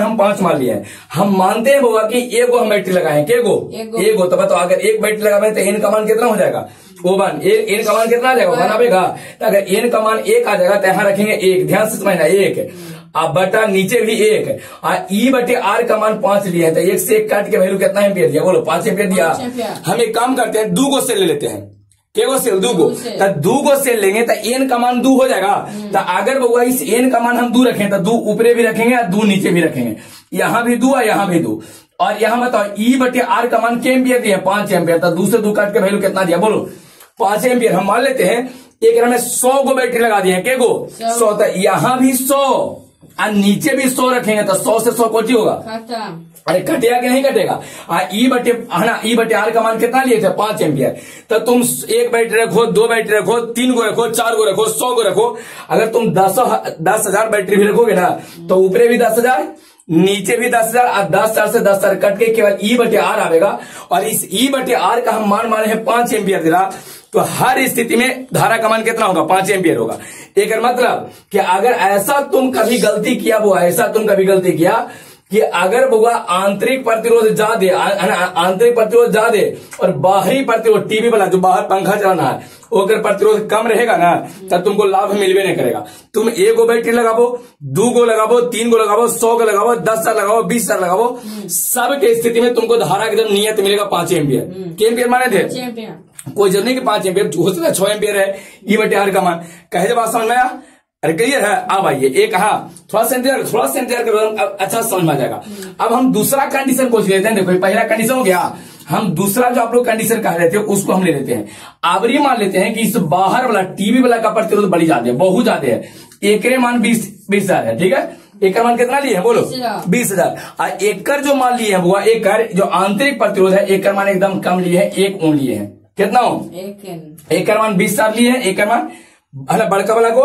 हम 5 मान लिए हैं। हम मानते हैं बोला कि एगो हम बैटरी लगाए, एगो तो बताओ अगर एक बैटरी लगाए तो एन का मान कितना हो जाएगा, ओवन एन का मान कितना आ जाएगा, 1 आएगा। तो अगर एन का मान 1 आ जाएगा तो यहाँ रखेंगे 1, ध्यान से समझना 1, अब बटा नीचे भी 1, और E/R का मान 5 लिए है, तो 1 से 1 काट के वैल्यू कितना एम्पियर दिया, बोलो 5 एम्पियर दिया। हम एक काम करते हैं 2 सेल ले लेते हैं, केगो सेल 2 सेल लेंगे तो एन का मान 2 हो जाएगा। तो अगर बउआ इस एन का मान हम 2 रखें तो 2 ऊपरे भी रखेंगे और 2 नीचे भी रखेंगे, यहाँ भी 2 और यहाँ भी 2। और यहाँ बताओ E/R का मान क्या एम्पियर दिया, 5 एम्पियर, तो 2 से 2 काट के वैल्यू कितना दिया, बोलो 5 एम्पियर। हम मान लेते हैं एक में 100 गो बैटरी लगा दिए, के गो 100, तो यहाँ भी 100 और नीचे भी 100 रखेंगे तो 100 से 100 कोटी होगा, अरे कटेगा कि नहीं कटेगा। ई बटे आर का मान कितना लिए थे 5 एम्पियर। तो तुम 1 बैटरी रखो, 2 बैटरी रखो, 3 गो रखो, 4 गो रखो, 100 गो रखो, अगर तुम 10,000 बैटरी भी रखोगे ना तो ऊपरे भी 10,000 नीचे भी 10,000 और 10,000 से 10,000 कट के केवल ई बटे आर आवेगा। और इस ई बटे आर का हम मान माने हैं 5 एम्पियर दे रहा, तो हर स्थिति में धारा का मान कितना होगा 5 एम्पियर होगा। एक मतलब कि अगर ऐसा तुम कभी गलती किया वो ऐसा तुम कभी गलती किया कि अगर बुआ आंतरिक प्रतिरोध ज्यादा और बाहरी प्रतिरोध टीवी वाला जो बाहर पंखा चलाना है वो अगर प्रतिरोध कम रहेगा ना तब तुमको लाभ मिलवे नहीं करेगा। तुम 1 गो बैटरी लगाबो, 2 गो लगाबो, 3 गो लगाबो, 100 गो लगाबो, 10,000 लगाबो, 20,000 लगाबो, सब के स्थिति में तुमको धारा एकदम नियत मिलेगा 5 एम्पियर। के एम्पियर माने थे? कोई जरूरी कि 5 एम्पियर हो सकता है 6 एम्पियर है ई बटे आर का मान। कहे बात समझ में आया? अरे क्लियर है? अब आइए एक थोड़ा सा इंतजार करो, अच्छा समझ में आ जाएगा। अब हम दूसरा कंडीशन पूछ लेते हैं। देखो पहला कंडीशन हो गया, हम दूसरा जो आप लोग कंडीशन कह रहे थे उसको हम ले लेते हैं। आवरी मान लेते हैं कि इस बाहर वाला टीवी वाला का प्रतिरोध बड़ी ज्यादा है, बहुत ज्यादा है। एकरे मान 20,000 है, ठीक है। एकर मान कितना लिए है बोलो? 20,000। और एकर जो मान लिए है वो एकर जो आंतरिक प्रतिरोध है एकर मान एकदम कम लिए है, 1 ओम लिए है। कितना ओम? एकर मान 20,000 लिए है। एकर मान बड़का वाला को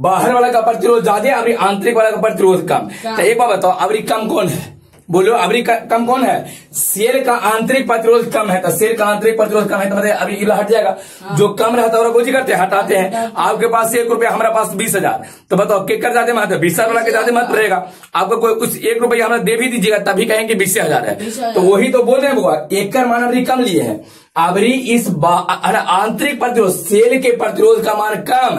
बाहर वाला का प्रतिरोध ज्यादा, अभी आंतरिक वाला का प्रतिरोध कम। तो एक बात बताओ, अभी कम कौन है? बोलो अभी कम कौन है? सेल का आंतरिक प्रतिरोध कम है। तो सेल का आंतरिक प्रतिरोध कम है तो मतलब अभी हट जाएगा। जो कम रहता है कुछ करते हटाते हैं। आपके पास 1 रुपया, हमारे पास 20,000, तो बताओ केकर ज्यादा महत्व? 20,000 वाला के ज्यादा महत्व रहेगा। आपको कोई कुछ 1 रुपया हमें दे भी दीजिएगा तभी कहेंगे 20,000 है। तो वही तो बोल रहे हैं बुआ, एकर मान अभी कम लिए हैं। अबरी इस आंतरिक प्रतिरोध सेल के प्रतिरोध का मान कम,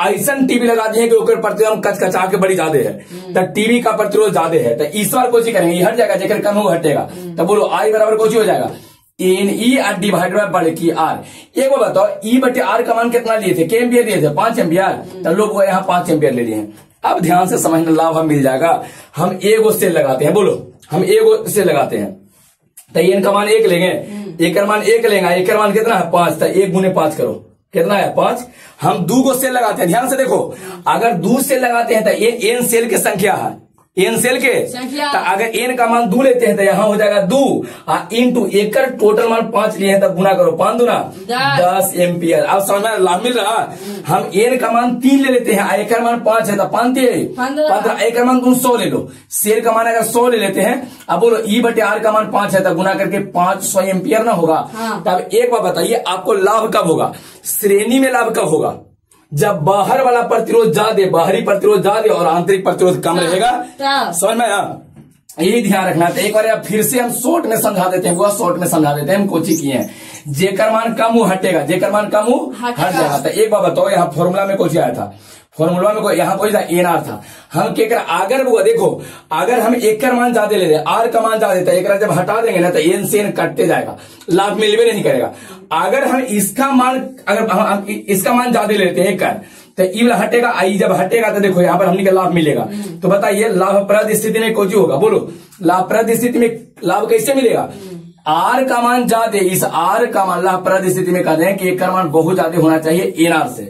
ऐसा टीवी लगा दिए कि ओकर प्रतिरोध कचकचा के बड़ी ज्यादा है, तो टीवी का प्रतिरोध ज्यादा है। तो इस बार कोची करेंगे, हट जाएगा, जेकर कम हो हटेगा। तो बोलो आई बराबर कोची हो जाएगा N E R divided by बड़े की आर। एक बार बताओ ई बटे आर का मान कितना लिए थे? के एम्पियर लिए थे? 5 एम्पियर। तो लोग वो यहाँ 5 एम्पियर ले लिए हैं। अब ध्यान से समझना, लाभ हम मिल जाएगा। हम एगो सेल लगाते हैं, बोलो हम एगो सेल लगाते हैं। तो एन का मान 1 लेंगे, एकर मान 1 लेंगे, एकर मान कितना है 5। तो 1 गुने 5 करो, कितना है 5। हम 2 गो सेल लगाते हैं, ध्यान से देखो, अगर 2 सेल लगाते हैं तो एन सेल की संख्या है, एन सेल के तो अगर एन का मान 2 लेते हैं तो यहाँ हो जाएगा 2 इंटू एकर टोटल मान 5 लिए हैं तब गुना करो, 5 दूना 10 एम्पियर। अब समझ में लाभ मिल रहा। हम एन का मान 3 ले लेते हैं, एकर मान 5 है तो 5 15, एकर मान तुम 100 ले लो। सेल का मान अगर 100 ले लेते हैं, अब बोलो ई बटे आर का मान 5 है तो गुना करके 500 एम्पियर ना होगा। तब एक बार बताइए आपको लाभ कब होगा? श्रेणी में लाभ कब होगा? जब बाहर वाला प्रतिरोध ज्यादा, बाहरी प्रतिरोध ज्यादा और आंतरिक प्रतिरोध कम रहेगा। समझ में आया? यही ध्यान रखना। तो एक बार आप फिर से हम शॉर्ट में समझा देते हैं, वो शॉर्ट में समझा देते हैं, हम कोची किए हैं। जेकर मान कम हो हटेगा, जेकर मान कम हो हट जाएगा। तो एक बार बताओ, यहाँ फॉर्मूला में कोची आया था? फॉर्मूला में यहाँ कोई एनआर था। हम क्या कर, अगर वो देखो, अगर हम एकर मान ज्यादा ले रहे, आर का मान ज्यादा देता है, एक जब हटा देंगे ना तो एन से एन कटते जाएगा, लाभ मिलवे नहीं करेगा। अगर हम इसका मान, अगर हम इसका मान ज्यादा लेते हैं एकर, तो ई वाला हटेगा, आई जब हटेगा तो देखो यहाँ पर हमने का लाभ मिलेगा। तो बताइए लाभप्रद स्थिति में कोची होगा? बोलो लाभप्रद स्थिति में लाभ कैसे मिलेगा? आर का मान ज्यादा, इस आर का मान लाभप्रद स्थिति में कहते हैं कि एकर मान बहुत ज्यादा होना चाहिए एनआर से,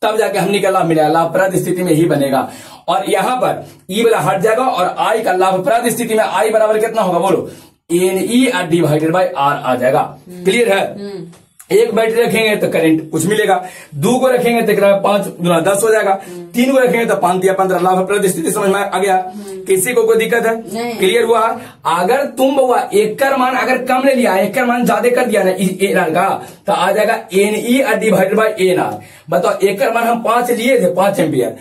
तब जाके हमने का लाभ मिलेगा। लाभप्रद स्थिति में ही बनेगा। और यहाँ पर ई वाला हट जाएगा और आई का लाभप्रद स्थिति में आई बराबर कितना होगा? बोलो N E R divided by R आ जाएगा। क्लियर है? एक बैटरी रखेंगे तो करंट कुछ मिलेगा, 2 को रखेंगे तो 5 गुना 10 हो जाएगा, 3 को रखेंगे तो 5 दिया 15। लाभप्रद स्थिति समझ में आ गया? किसी को कोई दिक्कत है? क्लियर हुआ? अगर तुम हुआ एकर मान अगर कम ले लिया, एकर मान ज्यादा कर दिया ना एन आर का, तो आ जाएगा N E R divided by N R. बताओ एकर मान हम 5 लिए थे, 5 एम्पियर,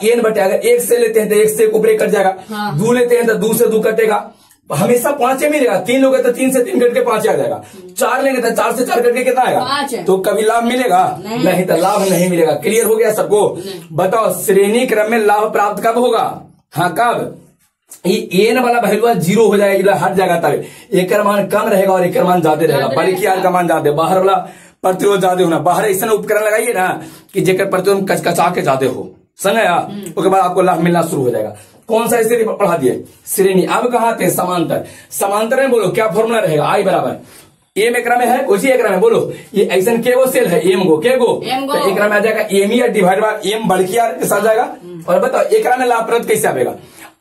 एन बटे अगर 1 से लेते हैं तो 1 से ऊपर कट जाएगा, 2 लेते हैं तो 2 से 2 कटेगा, हमेशा 5 मिलेगा। 3 लोगे तो 3 से 3 कट के 5 आ जाएगा, 4 लेंगे तो 4 से 4 कट के कितना आएगा? तो कभी लाभ मिलेगा? नहीं तो लाभ नहीं मिलेगा। क्लियर हो गया सबको? बताओ श्रेणी क्रम में लाभ प्राप्त कब होगा? हाँ कब? ये एन वाला वैल्यू 0 हो जाएगा, हट जाएगा, तब एकर मान कम रहेगा और एकर मान ज्यादा रहेगा। बल्कि आर का मान ज्यादा, बाहर वाला प्रतिरोध ज्यादा होना। बाहर ऐसा उपकरण लगाइए ना कि जेकर प्रतिरोध कचकचा के ज्यादा हो, समझा? उसके बाद आपको लाभ मिलना शुरू हो जाएगा। कौन सा स्थिति पढ़ा दिए? श्रेणी। अब कहा थे समांतर। समांतर में बोलो क्या फॉर्मूला रहेगा? आई बराबर एम एकरा में है, कुछ एकरा में बोलो, ये ऐसा के गो सेल है, एम गो के गो, तो एकरा में आ जाएगा M E divide by M बड़की आर के साथ जाएगा। और बताओ एकरा में लाभप्रद कैसे आएगा?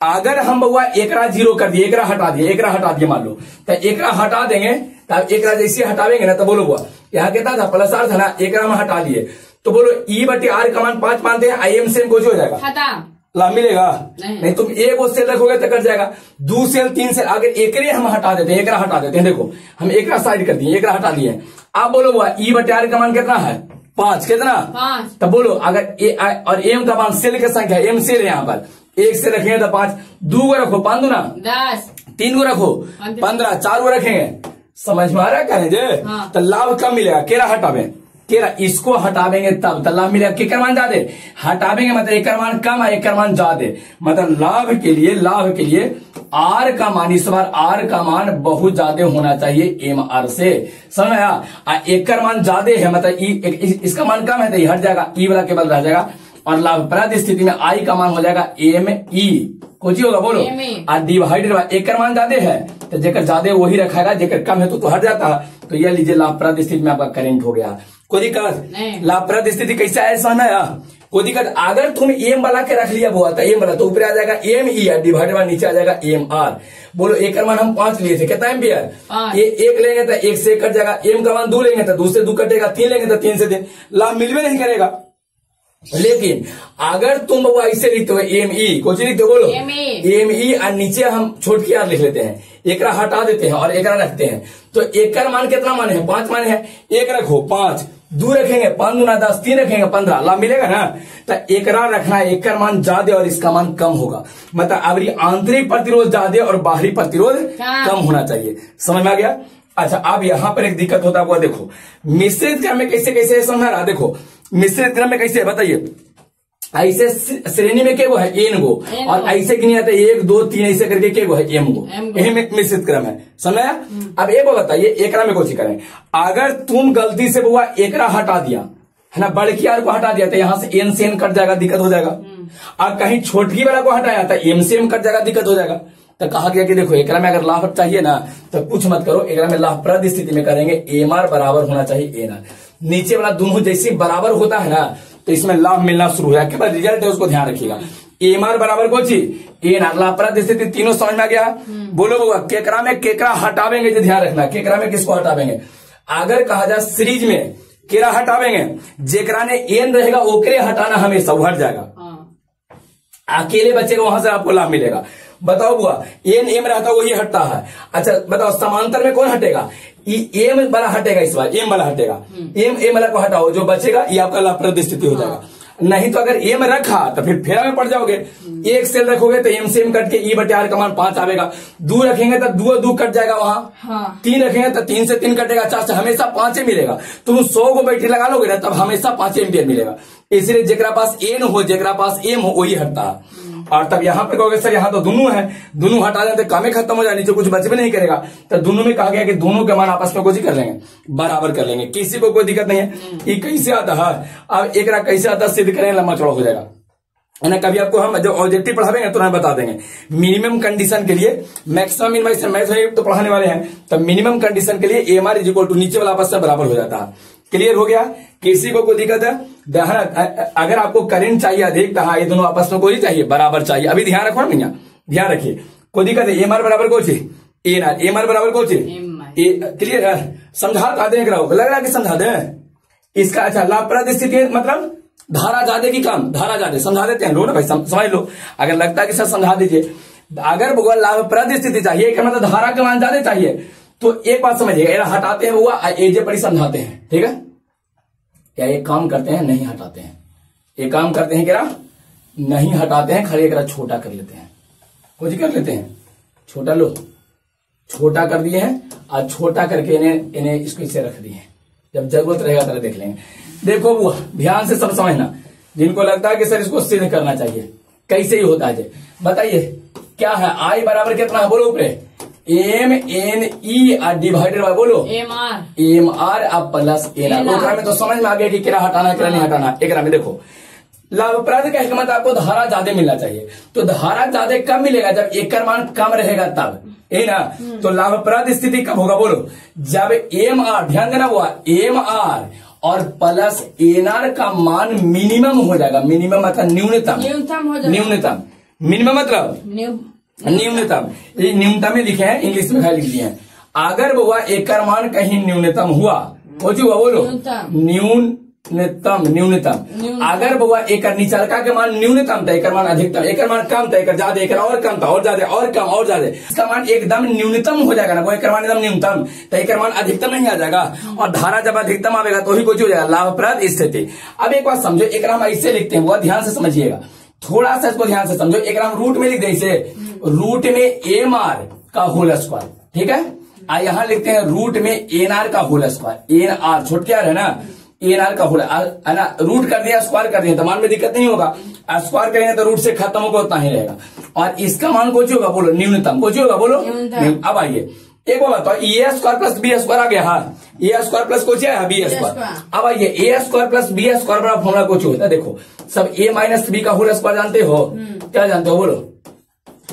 अगर हम बउआ एकरा जीरो कर दिए, एकरा हटा दिए मान लो, तो एकरा हटा देंगे, तब एकरा जैसे हटावेंगे ना, तो बोलो बुआ यहाँ कितना था प्लस आर था ना, एकरा में हटा दिए, तो बोलो ई बटे आर का मान 5 मानते हैं, आई एम सेम कुछ हो जाएगा, लाभ मिलेगा नहीं तुम एक वो सेल रखोगे तो कट जाएगा, 2 सेल 3 सेल, अगर एकरे हम हटा देते हैं, एकरा हटा देते हैं, देखो हम एकरा साइड कर दिए, एकरा हटा दिए, आप बोलो बुआ ई बटे आर का मान कितना है 5, कितना 5, तब बोलो अगर ए और एम का मान सेल की संख्या, एम सेल है यहाँ पर, एक से रखेंगे तो 5, 2 को रखो 5 दूना 10, 3 को रखो 15, 4 को रखेंगे, समझ में आ रहा है कहें जे? हाँ। तो लाभ कम मिलेगा, केरा हटावे, केरा इसको हटावेंगे तब तो लाभ मिलेगा, के मान ज्यादा हटावेंगे मतलब एक मान कम है, एक मान ज्यादा, मतलब लाभ के लिए आर का मान, इस बार आर का मान बहुत ज्यादा होना चाहिए एम आर से, समझ में आया? एक मान ज्यादा है मतलब इसका मान कम है तो ये हट जाएगा, ई वाला केवल रह जाएगा, और लाभप्रद स्थिति में आई का मान हो जाएगा एम ई, कुछ होगा बोलो, और डिवाइडेड एक मान ज्यादा है तो जेकर ज्यादा वही रखेगा, जेकर कम है तो हट जाता है, तो यह लीजिए लाभप्रद स्थिति में आपका करेंट हो गया, कोई दिक्कत? लाभप्रद स्थिति कैसे आया समझना है? कोई दिक्कत? अगर तुम एम वाला के रख लिया हुआ था, एम वाला तो ऊपर आ जाएगा एम ई डिवाइडेड बाय नीचे आ जाएगा एम आर, बोलो एक मान हम 5 लिए थे, कितना एम्पियर? ये 1 लेंगे तो 1 से कट जाएगा, एम का मान 2 लेंगे तो 2 से 2 कटेगा, 3 लेंगे तो 3 से 3, लाभ मिलवे नहीं करेगा। लेकिन अगर तुम वो ऐसे लिखते हो एम ई, कुछ लिखते हो बोलो एम ई, और नीचे हम छोट की आर लिख लेते हैं, एकरा हटा देते हैं और एकरा रखते हैं, तो एक का मान कितना मान है? 5 मान है, एक रखो 5, 2 रखेंगे 5 दूना 10, 3 रखेंगे 15, लाभ मिलेगा ना? तो एकरा रखना है, एक का मान ज्यादा और इसका मान कम होगा, मतलब अब आंतरिक प्रतिरोध ज्यादा और बाहरी प्रतिरोध कम होना चाहिए, समझ में आ गया? अच्छा अब यहाँ पर एक दिक्कत होता है, देखो मिश्रित क्रम में कैसे कैसे समझ रहा, देखो मिश्रित क्रम में कैसे बताइए, ऐसे श्रेणी में क्या गो है एन गो, और ऐसे कि नहीं आता 1 2 3 ऐसे करके क्या गो है एम गो, यही मिश्रित क्रम है, समझा? अब एक बात बताइए एकरा में कोशिश करें, अगर तुम गलती से बुआ एकरा हटा दिया है ना, बड़की आर को हटा दिया तो यहाँ से एन से एन कट जाएगा, दिक्कत हो जाएगा, और कहीं छोटकी वाला को हटाया तो एम से एम कट जाएगा, दिक्कत हो जाएगा। तो कहा गया कि देखो एकरा में अगर लाभ चाहिए ना तो कुछ मत करो, एकरा में लाभप्रद स्थिति में करेंगे एम आर बराबर होना चाहिए एन आर, नीचे वाला दोनों जैसे बराबर होता है ना तो इसमें लाभ मिलना शुरू हो जाएगा, रिजल्ट है उसको ध्यान रखिएगा, एम आर बराबर को एन आर, लाभप्रद स्थिति तीनों समझ में आ गया? बोलो बोगा केकरा में केकरा हटावेंगे, जो ध्यान रखना केकरा में किसको हटावेंगे, अगर कहा जाए सीरीज में केरा हटावेंगे, जेकरा ने एन रहेगा ओकरे हटाना हमेशा, वो हट जाएगा, अकेले बच्चे को वहां से आपको लाभ मिलेगा। बताओ बुआ एन एम रहता वही हटता है, अच्छा बताओ समांतर में कौन हटेगा? एम वाला हटेगा, इस बार एम वाला हटेगा, एम वाला को हटाओ, जो बचेगा ये आपका लाभप्रद स्थिति हो जाएगा। नहीं तो अगर एम रखा तो फिर फेरा में पड़ जाओगे, एक सेल रखोगे तो एम से एम कट के ई बटे आर का मान 5 आवेगा, 2 रखेंगे तो 2 2 कट जाएगा वहां, 3 रखेंगे तो 3 से 3 कटेगा, 4 से हमेशा 5 ही मिलेगा, तुम 100 को बैटरी लगा लोगे ना तब हमेशा 5 एम्पियर मिलेगा, इसलिए जेकरा पास एन हो जेकरा पास एम हो वही हटता है। और तब यहां पर कहोगे सर यहाँ तो दोनों है, दोनों हटा दें तो कामें खत्म हो जाए, नीचे कुछ बच भी नहीं करेगा, तो दोनों में कहा गया कि दोनों के मान आपस में कोई कर लेंगे, बराबर कर लेंगे, किसी को कोई दिक्कत नहीं है। ये कैसे आता है, अब एक कैसे आता सिद्ध करें, लंबा चौड़ा हो जाएगा है ना, कभी आपको हम जो ऑब्जेक्टिव पढ़ाएंगे तो हमें बता देंगे। मिनिमम कंडीशन के लिए मैक्सिमम मिनिमम मैथ तो पढ़ाने वाले हैं, तो मिनिमम कंडीशन के लिए M R is equal to नीचे वाला आपस में बराबर हो जाता है। क्लियर हो गया? किसी को कोई दिक्कत है? अगर आपको करंट चाहिए अधिक तो हाँ ये दोनों आपस में कोई चाहिए बराबर चाहिए, अभी ध्यान रखो भैया, ध्यान रखिए, कोई दिक्कत है? एम आर बराबर को एन आर, एम आर बराबर को क्लियर है? समझा दें लग रहा है कि समझा दें इसका। अच्छा लाभप्रद स्थिति मतलब धारा ज्यादा की कम, धारा ज्यादा समझा देते हैं, लो ना भाई समझ लो, अगर लगता है कि सर समझा दीजिए। अगर लाभप्रद स्थिति चाहिए क्या मतलब धारा का मान ज्यादा चाहिए, तो एक बात समझिए, हटाते हैं हुआ एजे पर ही समझाते हैं, ठीक है? क्या एक काम करते हैं नहीं हटाते हैं, एक काम करते हैं क्या नहीं हटाते हैं, खाली एक छोटा कर लेते हैं, कुछ कर लेते हैं, छोटा लो, छोटा कर दिए हैं और छोटा करके इन्हें इसको इसे रख दिए हैं, जब जरूरत रहेगा तरह देख लेंगे। देखो वो ध्यान से सब समझना, जिनको लगता है कि सर इसको सिद्ध करना चाहिए कैसे ही होता है, बताइए क्या है? आई बराबर कितना है बोलो ऊपर, M N E divided by बोलो एम आर अब प्लस एन आर। में तो समझ में आ गया कि क्या हटाना है क्या नहीं हटाना। एक में देखो लाभप्रद का मतलब आपको धारा ज्यादा मिलना चाहिए, तो धारा ज्यादा कब मिलेगा? जब एक का मान कम रहेगा तब, यही ना। तो लाभप्रद स्थिति कब होगा बोलो, जब एम आर, ध्यान देना हुआ, एम आर और प्लस एन आर का मान मिनिमम हो जाएगा। मिनिमम मतलब न्यूनतम, न्यूनतम, मिनिमम मतलब न्यूनतम। ये न्यूनतम में लिखे हैं, इंग्लिश में लिख दिए हैं। अगर वो एक मान कहीं न्यूनतम हुआ, कुछ हुआ बोलो, न्यूनतम, न्यूनतम। अगर वो एक निचलका के मान न्यूनतम था, एक मान अधिकतम, एक मान कम था, एक ज्यादा, एक और कम था, और ज्यादा, और कम, और ज्यादा, इसका मान एकदम न्यूनतम हो जाएगा ना। वो एक मान एकदम न्यूनतम तो एक मान अधिकतम नहीं आ जाएगा, और धारा जब अधिकतम आएगा तो ही कुछ हो जाएगा, लाभप्रद स्थिति। अब एक बात समझो, एक हम ऐसे लिखते हैं, बहुत ध्यान से समझिएगा, थोड़ा सा इसको ध्यान से समझो। एक हम रूट में लिख दें इसे, रूट में एम आर का होल स्क्वायर, ठीक है। यहाँ लिखते हैं रूट में एन आर का होल स्क्वायर, एन आर छोट क्या है ना, एन आर का होल है ना। रूट कर दिया, स्क्वायर कर दिया तो मान में दिक्कत नहीं होगा, स्क्वायर करेंगे तो रूट से खत्म होगा, उतना ही रहेगा। और इसका मान कुछ होगा बोलो, न्यूनतम, कुछ होगा बोलो। अब आइए एक बार बताओ, ए स्क्वायर प्लस बी स्क्वायर आ गया, हाँ, ए स्क्वायर प्लस कुछ है बी स्क्वायर। अब आइए A square plus B square बड़ा फॉर्मूला कुछ होता है, देखो सब ए माइनस बी का होल स्क्वायर जानते हो, क्या जानते हो बोलो,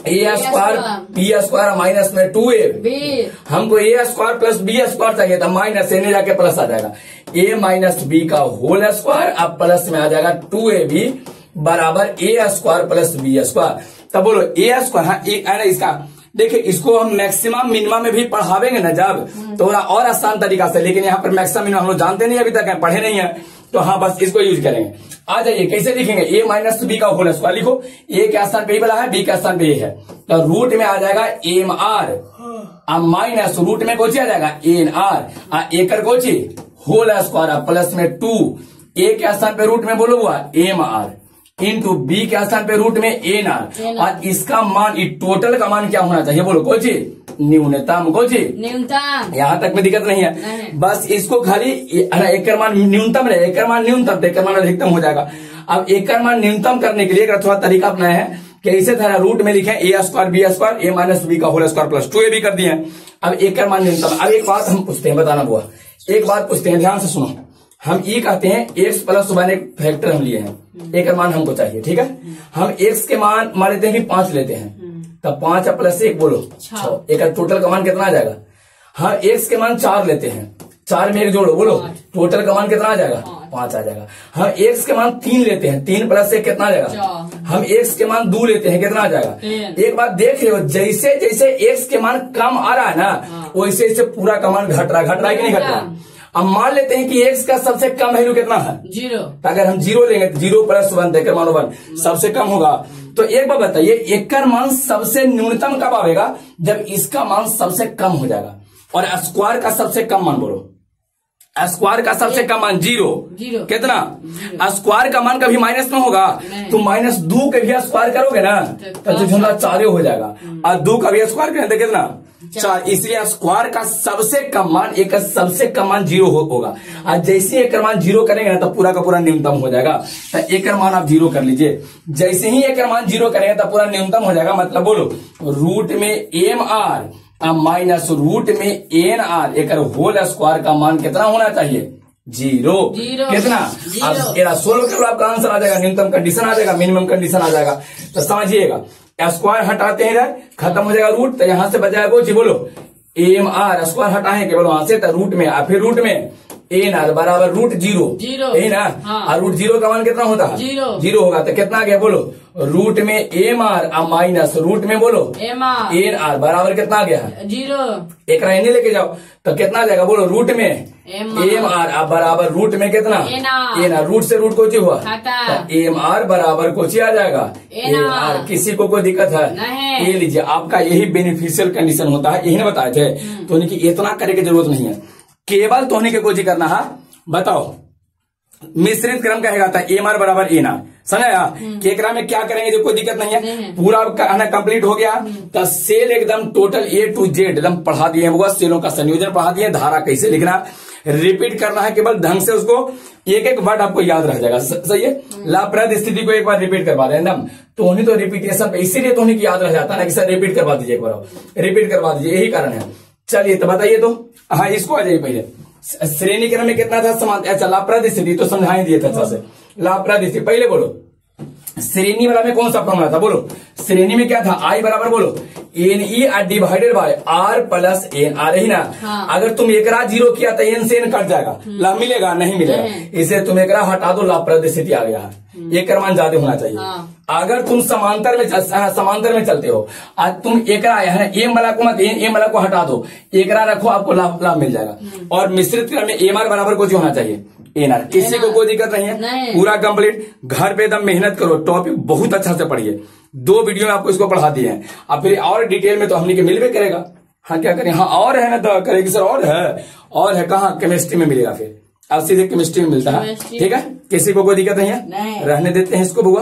A square B square minus में 2a, हमको A square plus B square चाहिए था, माइनस ए जाके प्लस आ जाएगा, ए माइनस बी का होल स्क्वायर, अब प्लस में आ जाएगा 2ab बराबर A square plus B square. तब बोलो ए स्क्वायर, हाँ एक है ना इसका, देखिए इसको हम मैक्सिमम मिनिमम में भी पढ़ावेंगे ना जब, तो थोड़ा और आसान तरीका से, लेकिन यहाँ पर मैक्सिमम मिनिमम हम लोग जानते नहीं अभी तक, पढ़े नहीं है, तो हाँ बस इसको यूज करेंगे। आ जाइए कैसे लिखेंगे, ए माइनस बी का होल स्क्वायर लिखो, ए के स्थान पे ही बना है, बी के स्थान पे ये है, तो रूट में आ जाएगा एम आर, माइनस रूट में कोची आ जाएगा एन आर, एकर कोची होल स्क्वायर प्लस में 2, ए के स्थान पे रूट में बोलो हुआ एम आर इंटू बी के स्थान पे रूट में एन आर, और इसका मान, टोटल का मान क्या होना चाहिए बोलो, कोची न्यूनतम, कोची न्यूनतम। यहाँ तक में दिक्कत नहीं है, बस इसको खाली एक मान न्यूनतम रहे, एक मान न्यूनतम, एक मान अधिकतम हो जाएगा। अब एक मान न्यूनतम करने के लिए एक थोड़ा तरीका अपनाया है कि इसे था रूट में लिखे ए स्क्वायर बी स्क्वायर, ए माइनस बी का होल स्क्वायर प्लस 2a भी कर दिए हैं। अब एक मान न्यूनतम, अब एक बात हम पूछते हैं, बताना हुआ एक बात पूछते हैं, ध्यान से सुनो। हम ये कहते हैं एक्स प्लस वन एक फैक्टर हम लिए हैं, एक मान हमको चाहिए, ठीक है। हम एक्स के मान लेते हैं कि 5 लेते हैं, तब 5 प्लस 1 बोलो 6, एक टोटल का मान कितना आ जाएगा। हम एक्स के मान 4 लेते हैं, 4 में 1 जोड़ो बोलो, टोटल का मान कितना आ जाएगा, 5 आ जाएगा। हम एक्स के मान 3 लेते हैं, 3 प्लस 1 कितना आ जाएगा। हम एक्स के मान 2 लेते हैं, कितना आ जाएगा। एक बात देख रहे हो, जैसे जैसे एक्स के मान कम आ रहा है ना, वैसे वैसे पूरा का मान घट रहा है कि नहीं घट रहा। अब मान लेते हैं कि एक्स का सबसे कम वैल्यू कितना है, 0। तो अगर हम 0 लेंगे तो 0 प्लस 1 देकर मानो 1 सबसे कम होगा। तो एक बार बताइए, एक का मान सबसे न्यूनतम कब आएगा, जब इसका मान सबसे कम हो जाएगा। और स्क्वायर का सबसे कम मान बोलो, स्क्वायर का सबसे कम मान 0 कितना, स्क्वायर का मान कभी माइनस में होगा, तो -2 के भी स्क्वायर करोगे ना तो झुंडा 4 हो जाएगा, और 2 का भी स्क्वायर करें तो कितना 4, इसलिए स्क्वायर का सबसे कम मान, एक सबसे कम मान 0 होगा। और जैसे एक मान 0 करेंगे ना तो पूरा का पूरा न्यूनतम हो जाएगा। तो एक मान आप 0 कर लीजिए, जैसे ही एक मान 0 करेंगे तो पूरा न्यूनतम हो जाएगा। मतलब बोलो रूट में एम आर माइनस रूट में एन आर, एक होल स्क्वायर का मान कितना होना चाहिए, 0 कितना। अब एरा सोल्व करो, आपका आंसर आ जाएगा, न्यूनतम कंडीशन आ जाएगा, मिनिमम कंडीशन आ जाएगा। तो समझिएगा, स्क्वायर हटाते हैं इधर, खत्म हो जाएगा रूट, तो यहां से बचाया वो जी बोलो एम आर, स्क्वायर हटाएंगे केवल वहां से, तो रूट में, फिर रूट में एन आर बराबर रूट 0 है ना। और रूट 0 का मान कितना होता है, 0 होगा, तो कितना आ गया बोलो, रूट में एम आर माइनस रूट में बोलो एन आर बराबर कितना आ गया, 0। एक रहने लेके जाओ तो कितना आ जाएगा बोलो, रूट में एम आर बराबर रूट में कितना एन आर, रूट से रूट कोची हुआ, तो एम आर बराबर कोची आ जाएगा एन आर। किसी को कोई दिक्कत है, ये लीजिए, आपका यही बेनिफिशियल कंडीशन होता है, यही ना बताए थे। तो इतना करने की जरूरत नहीं है, केवल तोहने के कोची करना है। बताओ मिश्रित क्रम कहेगा था एम आर बराबर एन आर, समझा। केकरा में क्या करेंगे, जो कोई दिक्कत नहीं है, पूरा कहना कंप्लीट हो गया। तो सेल एकदम टोटल A to Z एकदम पढ़ा दिए हैं, वो सेलों का संयोजन पढ़ा दिए, धारा कैसे लिखना, रिपीट करना है केवल ढंग से, उसको एक एक वर्ड आपको याद रह जाएगा। सही है, लाभप्रद स्थिति को एक बार रिपीट करवा दें एकदम, तो उन्हीं तो रिपीटेशन पे, इसीलिए तो उन्हीं याद रह जाता है ना कि सर रिपीट करवा दीजिए, एक बार रिपीट करवा दीजिए, यही कारण है। चलिए तो बताइए, तो हाँ इसको आ जाइए पहले, श्रेणी क्रम में कितना था समान, अच्छा लाभप्रद स्थिति तो समझाई दिए थे अच्छा से। लाभप्रद स्थिति पहले बोलो, श्रेणी वाला में कौन सा फॉर्मूला था बोलो, श्रेणी में क्या था, आई बराबर बोलो N E divided by R plus N R ही ना। हाँ। अगर तुम एकरा जीरो किया तो एन से एन कट जाएगा, लाभ मिलेगा नहीं मिलेगा, इसे तुम एकरा हटा दो, लाभ प्रदर्शित आ गया। एक मान ज्यादा होना चाहिए। हाँ। अगर तुम समांतर में चलते हो, आज तुम एकरा है एम वाला को मत, एम वाला को हटा दो, एकरा रखो, आपको लाभ मिल जाएगा। और मिश्रित क्रम में एम आर बराबर कुछ होना चाहिए एन आर। किसी को कोई दिक्कत नहीं है, पूरा कंप्लीट। घर पे एकदम मेहनत करो, टॉपिक बहुत अच्छा से पढ़िए। 2 वीडियो में आपको इसको पढ़ा दिए हैं, अब फिर और डिटेल में तो हमने के मिलवे करेगा। हाँ क्या करें, हाँ और है ना तो करेगी सर, और है कहाँ, केमिस्ट्री में मिलेगा, फिर अब सीधे केमिस्ट्री में मिलता है। ठीक है, किसी को कोई दिक्कत नहीं है, रहने देते हैं इसको बुआ।